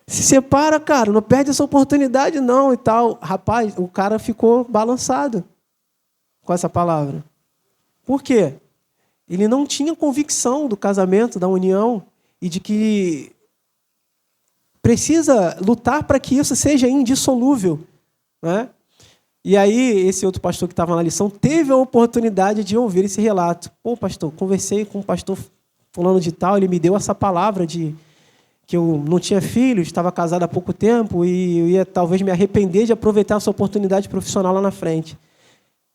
Speaker 1: Se separa, cara, não perde essa oportunidade não e tal. Rapaz, o cara ficou balançado com essa palavra. Por quê? Ele não tinha convicção do casamento, da união, e de que precisa lutar para que isso seja indissolúvel. E aí, esse outro pastor que estava na lição teve a oportunidade de ouvir esse relato. Pô, pastor, conversei com o pastor fulano de tal, ele me deu essa palavra de que eu não tinha filhos, estava casado há pouco tempo e eu ia talvez me arrepender de aproveitar essa oportunidade profissional lá na frente.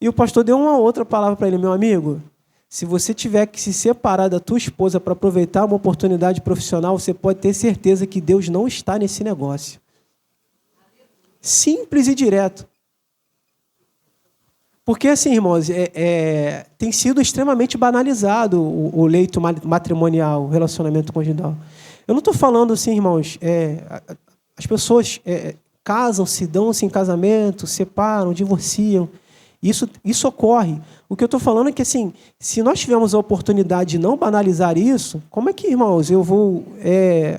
Speaker 1: E o pastor deu uma outra palavra para ele: meu amigo, se você tiver que se separar da tua esposa para aproveitar uma oportunidade profissional, você pode ter certeza que Deus não está nesse negócio. Simples e direto. Porque, assim, irmãos, tem sido extremamente banalizado o leito matrimonial, o relacionamento conjugal. Eu não estou falando assim, irmãos, as pessoas casam, se dão-se em casamento, separam, divorciam. Isso ocorre. O que eu estou falando é que, assim, se nós tivermos a oportunidade de não banalizar isso, como é que, irmãos, eu vou...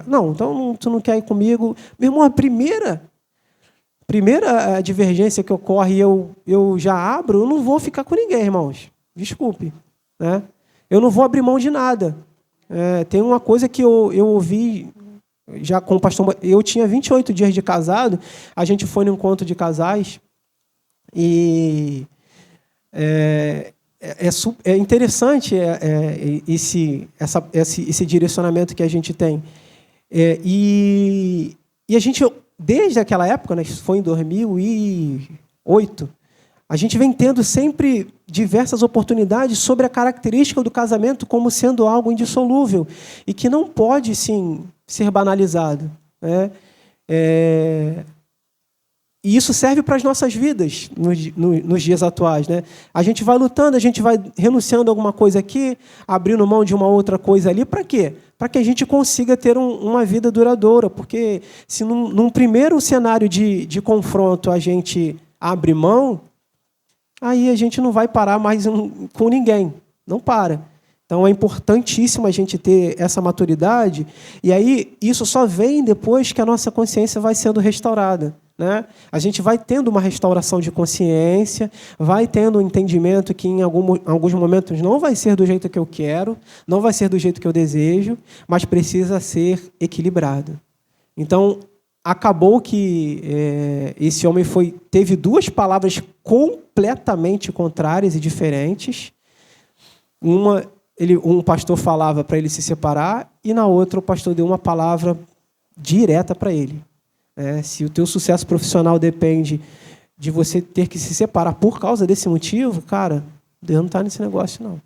Speaker 1: Não, então tu não quer ir comigo? Meu irmão, a primeira divergência que ocorre e eu já abro, eu não vou ficar com ninguém, irmãos. Desculpe. Né? Eu não vou abrir mão de nada. Tem uma coisa que eu ouvi já com o pastor... Eu tinha 28 dias de casado, a gente foi no encontro de casais e é interessante esse direcionamento que a gente tem. E a gente... Desde aquela época, né, foi em 2008, a gente vem tendo sempre diversas oportunidades sobre a característica do casamento como sendo algo indissolúvel e que não pode, sim, ser banalizado. Né? E isso serve para as nossas vidas nos dias atuais. Né? A gente vai lutando, a gente vai renunciando a alguma coisa aqui, abrindo mão de uma outra coisa ali. Para quê? Para que a gente consiga ter uma vida duradoura. Porque se num primeiro cenário de confronto a gente abre mão, aí a gente não vai parar mais com ninguém. Não para. Então é importantíssimo a gente ter essa maturidade. E aí isso só vem depois que a nossa consciência vai sendo restaurada. Né? A gente vai tendo uma restauração de consciência, vai tendo um entendimento que em alguns momentos não vai ser do jeito que eu quero, não vai ser do jeito que eu desejo, mas precisa ser equilibrado. Então, acabou que esse homem teve duas palavras completamente contrárias e diferentes. Um pastor falava para ele se separar e na outra o pastor deu uma palavra direta para ele. Se o teu sucesso profissional depende de você ter que se separar por causa desse motivo, cara, Deus não está nesse negócio, não.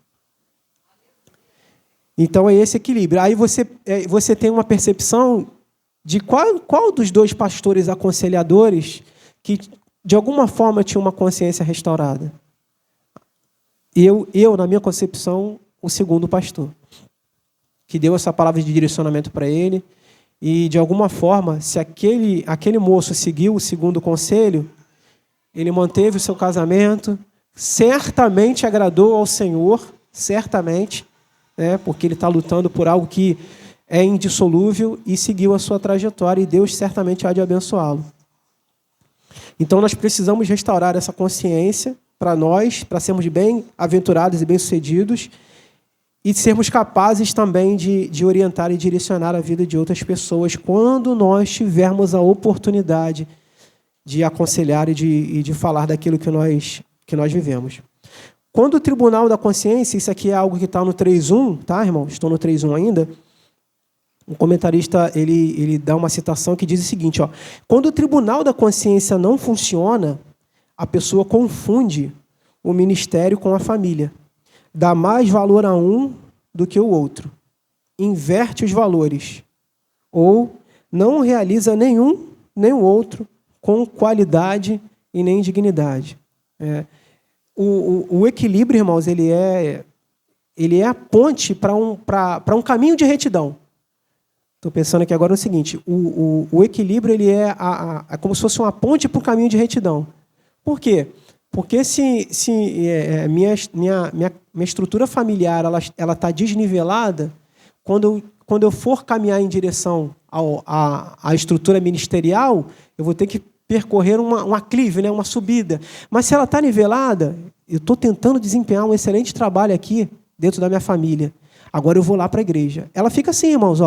Speaker 1: Então, é esse equilíbrio. Aí você tem uma percepção de qual dos dois pastores aconselhadores que, de alguma forma, tinha uma consciência restaurada. Eu, na minha concepção, o segundo pastor, que deu essa palavra de direcionamento para ele. E, de alguma forma, se aquele moço seguiu o segundo conselho, ele manteve o seu casamento, certamente agradou ao Senhor, certamente, né, porque ele está lutando por algo que é indissolúvel e seguiu a sua trajetória, e Deus certamente há de abençoá-lo. Então, nós precisamos restaurar essa consciência para nós, para sermos bem-aventurados e bem-sucedidos, e sermos capazes também de orientar e direcionar a vida de outras pessoas quando nós tivermos a oportunidade de aconselhar e de falar daquilo que nós vivemos. Quando o Tribunal da Consciência, isso aqui é algo que está no 3.1, tá, irmão? Estou no 3.1 ainda. O comentarista ele dá uma citação que diz o seguinte: quando o Tribunal da Consciência não funciona, a pessoa confunde o ministério com a família. Dá mais valor a um do que o outro. Inverte os valores. Ou não realiza nenhum nem o outro com qualidade e nem dignidade. O equilíbrio, irmãos, ele é a ponte para um caminho de retidão. Estou pensando aqui agora no seguinte: o equilíbrio ele é como se fosse uma ponte para o caminho de retidão. Por quê? Porque se minha estrutura familiar ela está desnivelada, quando eu for caminhar em direção à estrutura ministerial, eu vou ter que percorrer um aclive, né, uma subida. Mas se ela está nivelada, eu estou tentando desempenhar um excelente trabalho aqui dentro da minha família. Agora eu vou lá para a igreja. Ela fica assim, irmãos,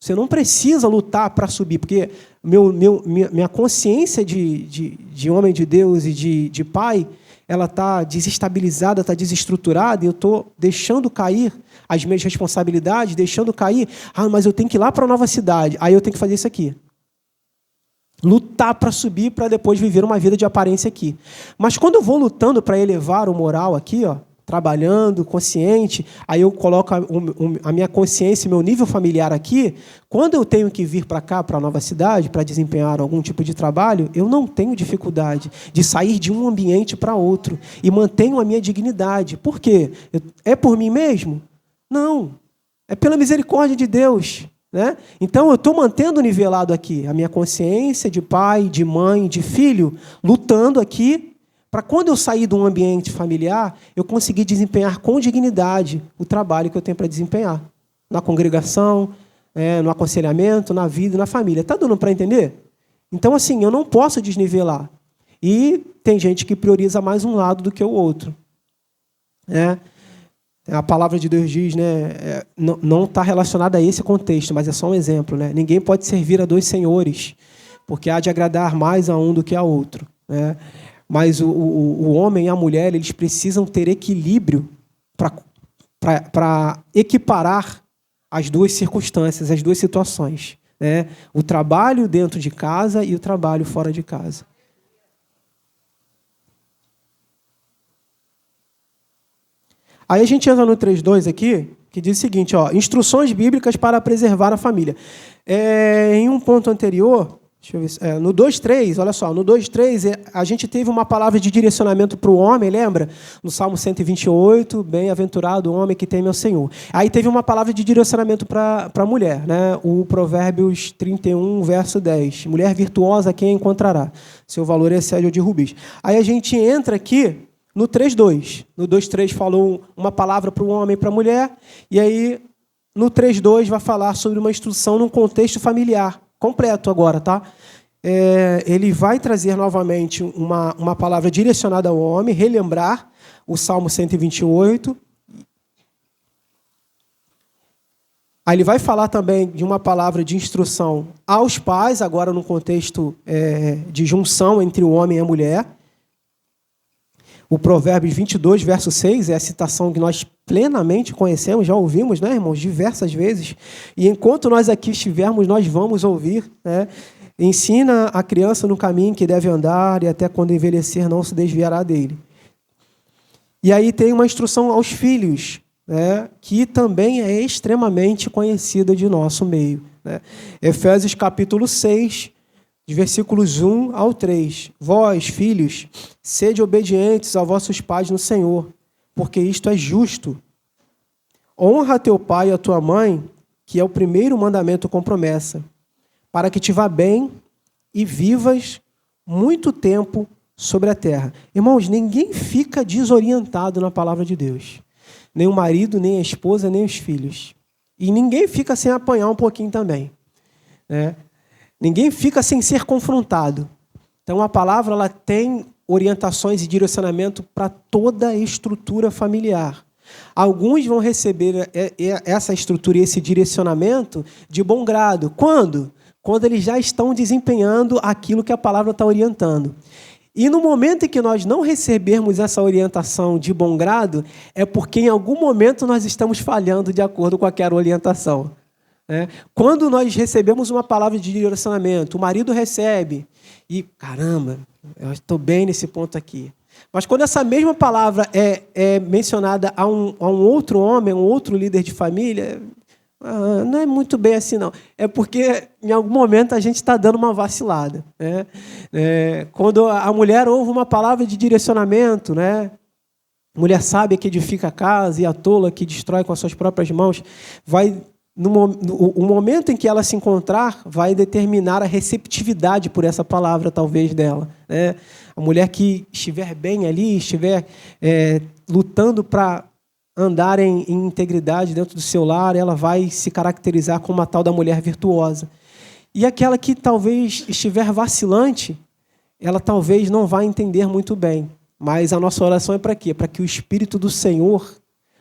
Speaker 1: Você não precisa lutar para subir, porque minha consciência de homem de Deus e de pai, ela está desestabilizada, está desestruturada, e eu estou deixando cair as minhas responsabilidades, deixando cair, mas eu tenho que ir lá para a nova cidade, aí eu tenho que fazer isso aqui. lutar para subir, para depois viver uma vida de aparência aqui. Mas quando eu vou lutando para elevar o moral aqui, ó, trabalhando, consciente, aí eu coloco a minha consciência, meu nível familiar aqui, quando eu tenho que vir para cá, para a nova cidade, para desempenhar algum tipo de trabalho, eu não tenho dificuldade de sair de um ambiente para outro e mantenho a minha dignidade. Por quê? É por mim mesmo? Não. É pela misericórdia de Deus. Né? Então, eu estou mantendo nivelado aqui a minha consciência de pai, de mãe, de filho, lutando aqui para quando eu sair de um ambiente familiar, eu conseguir desempenhar com dignidade o trabalho que eu tenho para desempenhar. Na congregação, no aconselhamento, na vida, na família. Está dando para entender? Então, assim, eu não posso desnivelar. E tem gente que prioriza mais um lado do que o outro. A palavra de Deus diz, né, não está relacionada a esse contexto, mas é só um exemplo. Né? Ninguém pode servir a dois senhores, porque há de agradar mais a um do que a outro. Né? Mas o homem e a mulher, eles precisam ter equilíbrio para equiparar as duas circunstâncias, as duas situações. Né? O trabalho dentro de casa e o trabalho fora de casa. Aí a gente entra no 3.2 aqui, que diz o seguinte, ó, instruções bíblicas para preservar a família. Em um ponto anterior, deixa eu ver, no 2.3, olha só, no 2.3 a gente teve uma palavra de direcionamento para o homem, lembra? No Salmo 128, bem-aventurado o homem que teme ao Senhor. Aí teve uma palavra de direcionamento para a mulher, né? O Provérbios 31, verso 10. Mulher virtuosa, quem encontrará? Seu valor excede o de rubis. Aí a gente entra aqui no 3.2. No 2.3 falou uma palavra para o homem e para a mulher, e aí no 3.2 vai falar sobre uma instrução num contexto familiar, completo agora, tá? Ele vai trazer novamente uma palavra direcionada ao homem, relembrar o Salmo 128. Aí ele vai falar também de uma palavra de instrução aos pais, agora no contexto de junção entre o homem e a mulher. O Provérbios 22, verso 6, é a citação que nós plenamente conhecemos, já ouvimos, né, irmãos, diversas vezes. E enquanto nós aqui estivermos, nós vamos ouvir. Né? Ensina a criança no caminho que deve andar e até quando envelhecer não se desviará dele. E aí tem uma instrução aos filhos, né, que também é extremamente conhecida de nosso meio. Né? Efésios capítulo 6, de versículos 1 ao 3. Vós, filhos, sede obedientes aos vossos pais no Senhor, porque isto é justo. Honra teu pai e a tua mãe, que é o primeiro mandamento com promessa, para que te vá bem e vivas muito tempo sobre a terra. Irmãos, ninguém fica desorientado na palavra de Deus. Nem o marido, nem a esposa, nem os filhos. E ninguém fica sem apanhar um pouquinho também. Né? Ninguém fica sem ser confrontado. Então, a palavra ela tem orientações e direcionamento para toda a estrutura familiar. Alguns vão receber essa estrutura e esse direcionamento de bom grado. Quando? Quando eles já estão desempenhando aquilo que a palavra está orientando. E no momento em que nós não recebermos essa orientação de bom grado, é porque em algum momento nós estamos falhando de acordo com aquela orientação. Quando nós recebemos uma palavra de direcionamento, o marido recebe, e caramba, eu estou bem nesse ponto aqui. Mas quando essa mesma palavra é mencionada a um outro homem, a um outro líder de família, não é muito bem assim, não. É porque em algum momento a gente está dando uma vacilada. Né? Quando a mulher ouve uma palavra de direcionamento, né? Mulher sábia que edifica a casa e a tola que destrói com as suas próprias mãos, o momento em que ela se encontrar vai determinar a receptividade por essa palavra, talvez, dela. Né? A mulher que estiver bem ali, estiver lutando para andar em integridade dentro do seu lar, ela vai se caracterizar como a tal da mulher virtuosa. E aquela que talvez estiver vacilante, ela talvez não vai entender muito bem. Mas a nossa oração é para quê? Para que o Espírito do Senhor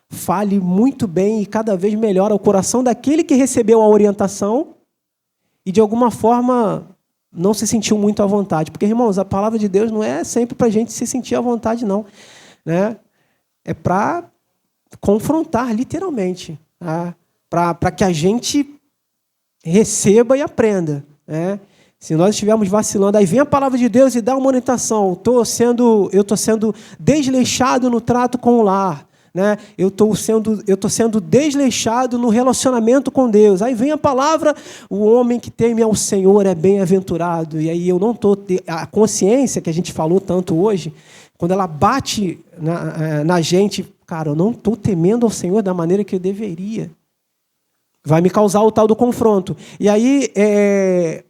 Speaker 1: fale muito bem e cada vez melhor ao coração daquele que recebeu a orientação e, de alguma forma, não se sentiu muito à vontade. Porque, irmãos, a palavra de Deus não é sempre para a gente se sentir à vontade, não. Né? É para confrontar, literalmente. Tá? Para que a gente receba e aprenda. Né? Se nós estivermos vacilando, aí vem a palavra de Deus e dá uma orientação. Eu estou sendo desleixado no trato com o lar, né? Eu estou sendo desleixado no relacionamento com Deus. Aí vem a palavra, o homem que teme ao Senhor é bem-aventurado. E aí eu não estou... A consciência que a gente falou tanto hoje, quando ela bate na gente, cara, eu não estou temendo ao Senhor da maneira que eu deveria. Vai me causar o tal do confronto. E aí,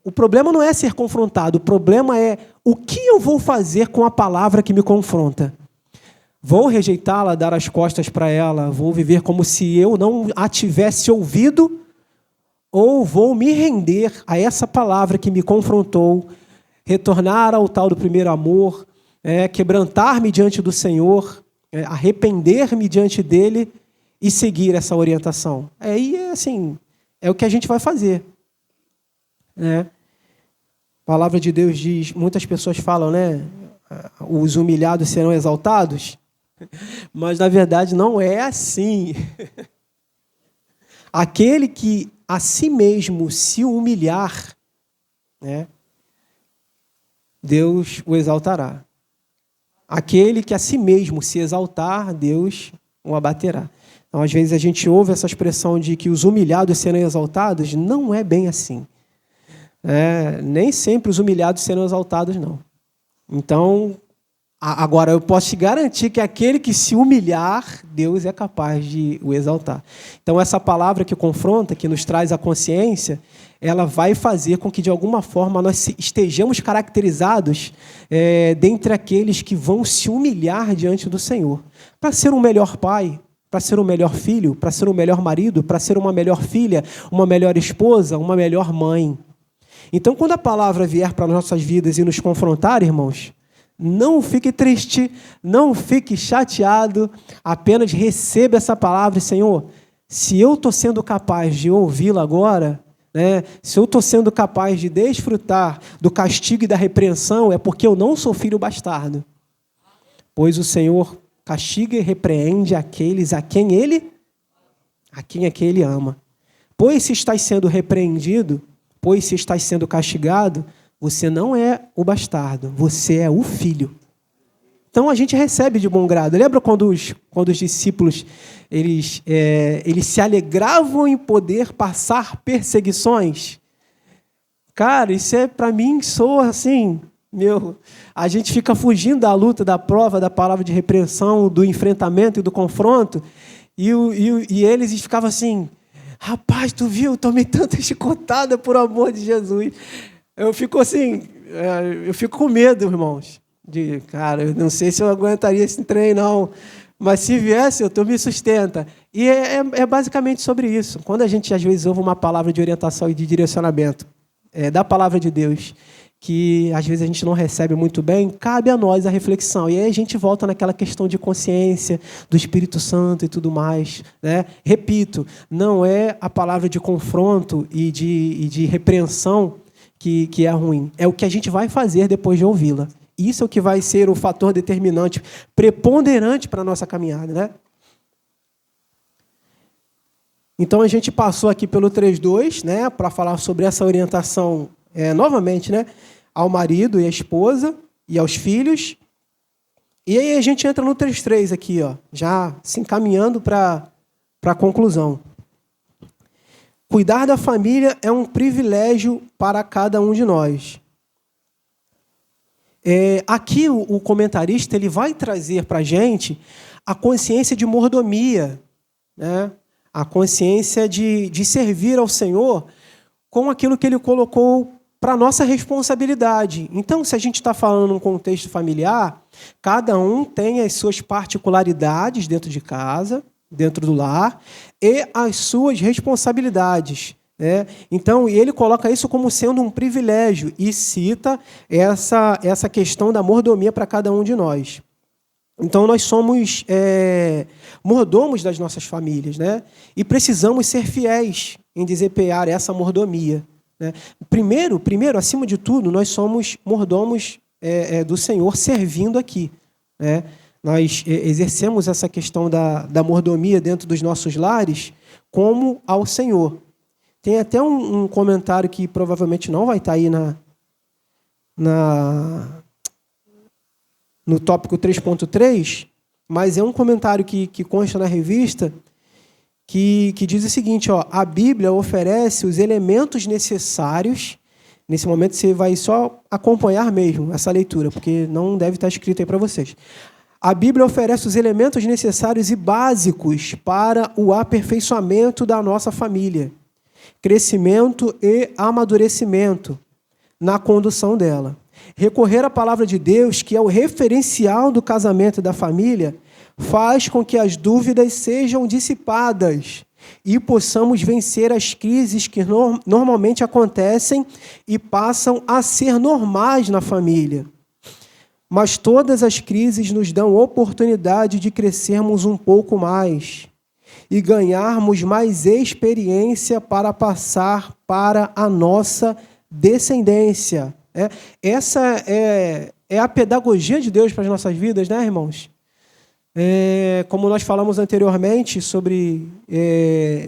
Speaker 1: o problema não é ser confrontado, o problema é o que eu vou fazer com a palavra que me confronta. Vou rejeitá-la, dar as costas para ela, vou viver como se eu não a tivesse ouvido, ou vou me render a essa palavra que me confrontou, retornar ao tal do primeiro amor, quebrantar-me diante do Senhor, arrepender-me diante dele, e seguir essa orientação. Aí, assim, é o que a gente vai fazer. Né? A palavra de Deus diz, muitas pessoas falam, né? Os humilhados serão exaltados, mas, na verdade, não é assim. Aquele que a si mesmo se humilhar, né? Deus o exaltará. Aquele que a si mesmo se exaltar, Deus o abaterá. Então, às vezes, a gente ouve essa expressão de que os humilhados serão exaltados. Não é bem assim. Nem sempre os humilhados serão exaltados, não. Então, agora, eu posso te garantir que aquele que se humilhar, Deus é capaz de o exaltar. Então, essa palavra que confronta, que nos traz a consciência, ela vai fazer com que, de alguma forma, nós estejamos caracterizados dentre aqueles que vão se humilhar diante do Senhor. Para ser um melhor pai, para ser um melhor filho, para ser um melhor marido, para ser uma melhor filha, uma melhor esposa, uma melhor mãe. Então, quando a palavra vier para nossas vidas e nos confrontar, irmãos, não fique triste, não fique chateado, apenas receba essa palavra, Senhor, se eu estou sendo capaz de ouvi-la agora, né, se eu estou sendo capaz de desfrutar do castigo e da repreensão, é porque eu não sou filho bastardo, pois o Senhor castiga e repreende aqueles a quem Ele ama. Pois se estás sendo repreendido, pois se estás sendo castigado, você não é o bastardo, você é o filho. Então a gente recebe de bom grado. Lembra quando os discípulos eles se alegravam em poder passar perseguições? Cara, isso para mim soa assim... a gente fica fugindo da luta, da prova, da palavra de repreensão, do enfrentamento e do confronto, e eles ficavam assim, rapaz, tu viu, eu tomei tanta chicotada por amor de Jesus. Eu fico assim, eu fico com medo, irmãos, cara, eu não sei se eu aguentaria esse trem, não, mas se viesse, tu me sustenta. E é basicamente sobre isso. Quando a gente, às vezes, ouve uma palavra de orientação e de direcionamento da palavra de Deus, que às vezes a gente não recebe muito bem, cabe a nós a reflexão. E aí a gente volta naquela questão de consciência, do Espírito Santo e tudo mais. Né? Repito, não é a palavra de confronto e de repreensão que é ruim. É o que a gente vai fazer depois de ouvi-la. Isso é o que vai ser o fator determinante, preponderante para a nossa caminhada. Né? Então a gente passou aqui pelo 3.2, né, para falar sobre essa orientação novamente, né, ao marido e à esposa e aos filhos. E aí a gente entra no 3.3 aqui, ó, já se encaminhando para a conclusão. Cuidar da família é um privilégio para cada um de nós. Aqui o comentarista ele vai trazer para a gente a consciência de mordomia, né? A consciência de servir ao Senhor com aquilo que Ele colocou para a nossa responsabilidade. Então, se a gente está falando num contexto familiar, cada um tem as suas particularidades dentro de casa, dentro do lar, e as suas responsabilidades. Né? Então, ele coloca isso como sendo um privilégio e cita essa questão da mordomia para cada um de nós. Então, nós somos mordomos das nossas famílias, né? E precisamos ser fiéis em desempenhar essa mordomia. Né? Primeiro, acima de tudo, nós somos mordomos do Senhor servindo aqui. Né? Nós exercemos essa questão da mordomia dentro dos nossos lares como ao Senhor. Tem até um comentário que provavelmente não vai estar aí no tópico 3.3, mas é um comentário que consta na revista que diz o seguinte, ó, a Bíblia oferece os elementos necessários. Nesse momento você vai só acompanhar mesmo essa leitura, porque não deve estar escrito aí para vocês. A Bíblia oferece os elementos necessários e básicos para o aperfeiçoamento da nossa família, crescimento e amadurecimento na condução dela. Recorrer à palavra de Deus, que é o referencial do casamento e da família, faz com que as dúvidas sejam dissipadas e possamos vencer as crises que normalmente acontecem e passam a ser normais na família. Mas todas as crises nos dão oportunidade de crescermos um pouco mais e ganharmos mais experiência para passar para a nossa descendência. Essa é a pedagogia de Deus para as nossas vidas, né, irmãos? Como nós falamos anteriormente sobre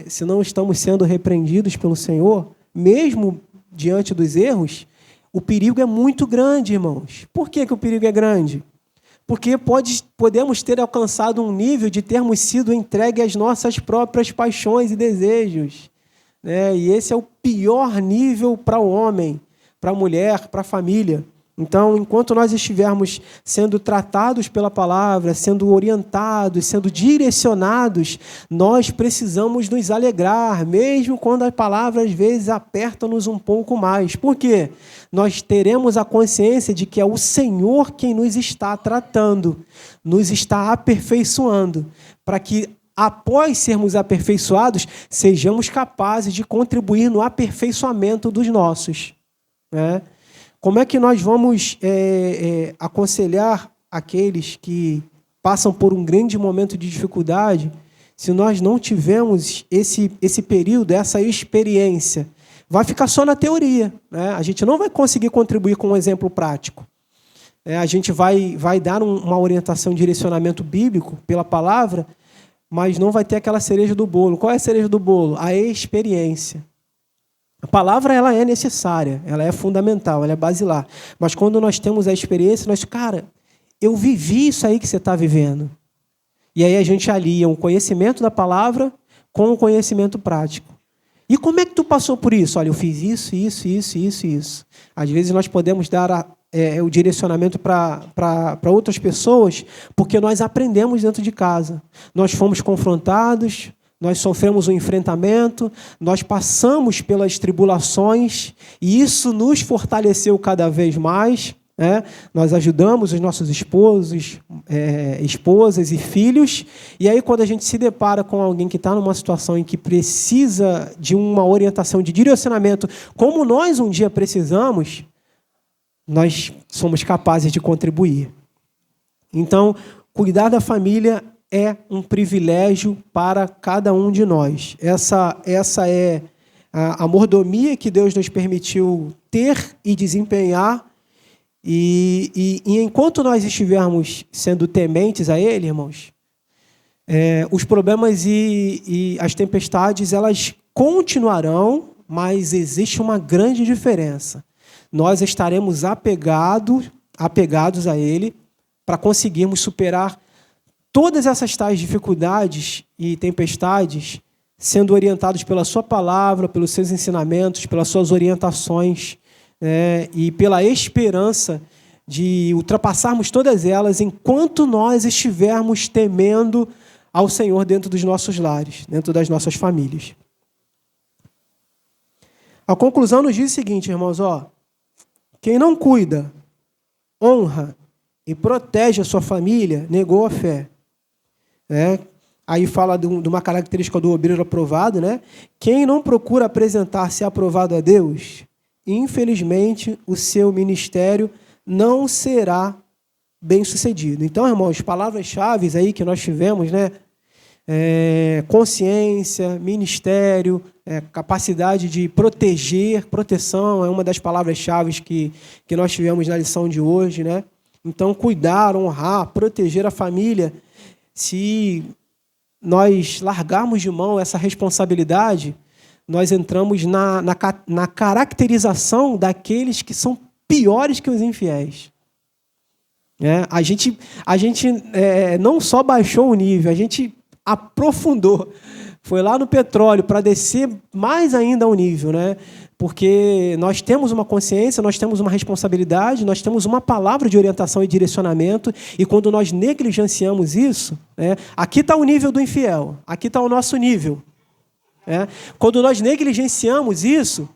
Speaker 1: se não estamos sendo repreendidos pelo Senhor, mesmo diante dos erros, o perigo é muito grande, irmãos. Por que o perigo é grande? Porque podemos ter alcançado um nível de termos sido entregues às nossas próprias paixões e desejos, né? E esse é o pior nível para o homem, para a mulher, para a família. Então, enquanto nós estivermos sendo tratados pela palavra, sendo orientados, sendo direcionados, nós precisamos nos alegrar, mesmo quando a palavra às vezes aperta-nos um pouco mais. Por quê? Nós teremos a consciência de que é o Senhor quem nos está tratando, nos está aperfeiçoando, para que, após sermos aperfeiçoados, sejamos capazes de contribuir no aperfeiçoamento dos nossos, né? Como é que nós vamos aconselhar aqueles que passam por um grande momento de dificuldade se nós não tivermos esse período, essa experiência? Vai ficar só na teoria, né? A gente não vai conseguir contribuir com um exemplo prático. A gente vai dar uma orientação, um direcionamento bíblico pela palavra, mas não vai ter aquela cereja do bolo. Qual é a cereja do bolo? A experiência. A palavra ela é necessária, ela é fundamental, ela é basilar. Mas quando nós temos a experiência, cara, eu vivi isso aí que você está vivendo. E aí a gente alia o conhecimento da palavra com o conhecimento prático. E como é que tu passou por isso? Olha, eu fiz isso. Às vezes nós podemos dar o direcionamento para outras pessoas porque nós aprendemos dentro de casa. Nós fomos confrontados, nós sofremos um enfrentamento, nós passamos pelas tribulações e isso nos fortaleceu cada vez mais, né? Nós ajudamos os nossos esposos, esposas e filhos, e aí quando a gente se depara com alguém que está numa situação em que precisa de uma orientação, de direcionamento, como nós um dia precisamos, nós somos capazes de contribuir. Então, cuidar da família é um privilégio para cada um de nós. Essa é a mordomia que Deus nos permitiu ter e desempenhar. E enquanto nós estivermos sendo tementes a Ele, irmãos, os problemas e as tempestades, elas continuarão, mas existe uma grande diferença. Nós estaremos apegados a Ele para conseguirmos superar todas essas tais dificuldades e tempestades, sendo orientados pela sua palavra, pelos seus ensinamentos, pelas suas orientações, e pela esperança de ultrapassarmos todas elas enquanto nós estivermos temendo ao Senhor dentro dos nossos lares, dentro das nossas famílias. A conclusão nos diz o seguinte, irmãos, quem não cuida, honra e protege a sua família, negou a fé. Aí fala de uma característica do obreiro aprovado, né? Quem não procura apresentar-se aprovado a Deus, infelizmente o seu ministério não será bem sucedido. Então, irmãos, palavras-chave aí que nós tivemos, né? Consciência, ministério, capacidade de proteger, proteção é uma das palavras-chave que nós tivemos na lição de hoje, né? Então, cuidar, honrar, proteger a família. Se nós largarmos de mão essa responsabilidade, nós entramos na caracterização daqueles que são piores que os infiéis. A gente não só baixou o nível, a gente aprofundou. Foi lá no petróleo para descer mais ainda o nível, né? Porque nós temos uma consciência, nós temos uma responsabilidade, nós temos uma palavra de orientação e direcionamento, e quando nós negligenciamos isso, aqui está o nível do infiel, aqui está o nosso nível. Quando nós negligenciamos isso,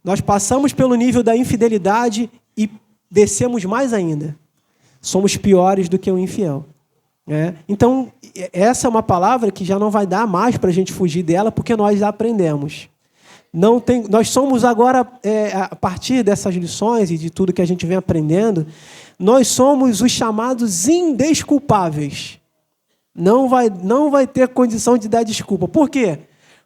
Speaker 1: nós passamos pelo nível da infidelidade e descemos mais ainda. Somos piores do que o infiel. Então, essa é uma palavra que já não vai dar mais para a gente fugir dela, porque nós já aprendemos. Nós somos agora, a partir dessas lições e de tudo que a gente vem aprendendo, nós somos os chamados indesculpáveis. Não vai ter condição de dar desculpa. Por quê?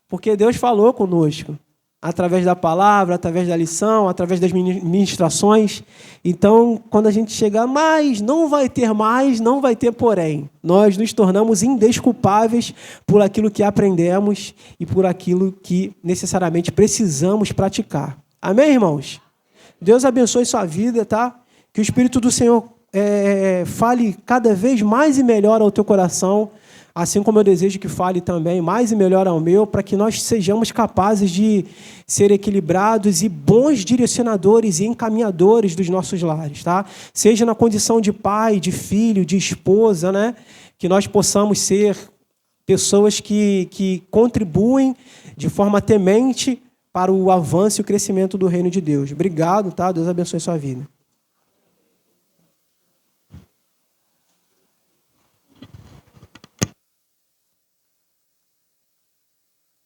Speaker 1: Porque Deus falou conosco, através da palavra, através da lição, através das ministrações. Então, quando a gente chegar mais, não vai ter porém. Nós nos tornamos indesculpáveis por aquilo que aprendemos e por aquilo que necessariamente precisamos praticar. Amém, irmãos? Deus abençoe sua vida, tá? Que o Espírito do Senhor fale cada vez mais e melhor ao teu coração, assim como eu desejo que fale também mais e melhor ao meu, para que nós sejamos capazes de ser equilibrados e bons direcionadores e encaminhadores dos nossos lares, tá? Seja na condição de pai, de filho, de esposa, né? Que nós possamos ser pessoas que contribuem de forma temente para o avanço e o crescimento do reino de Deus. Obrigado, tá? Deus abençoe sua vida.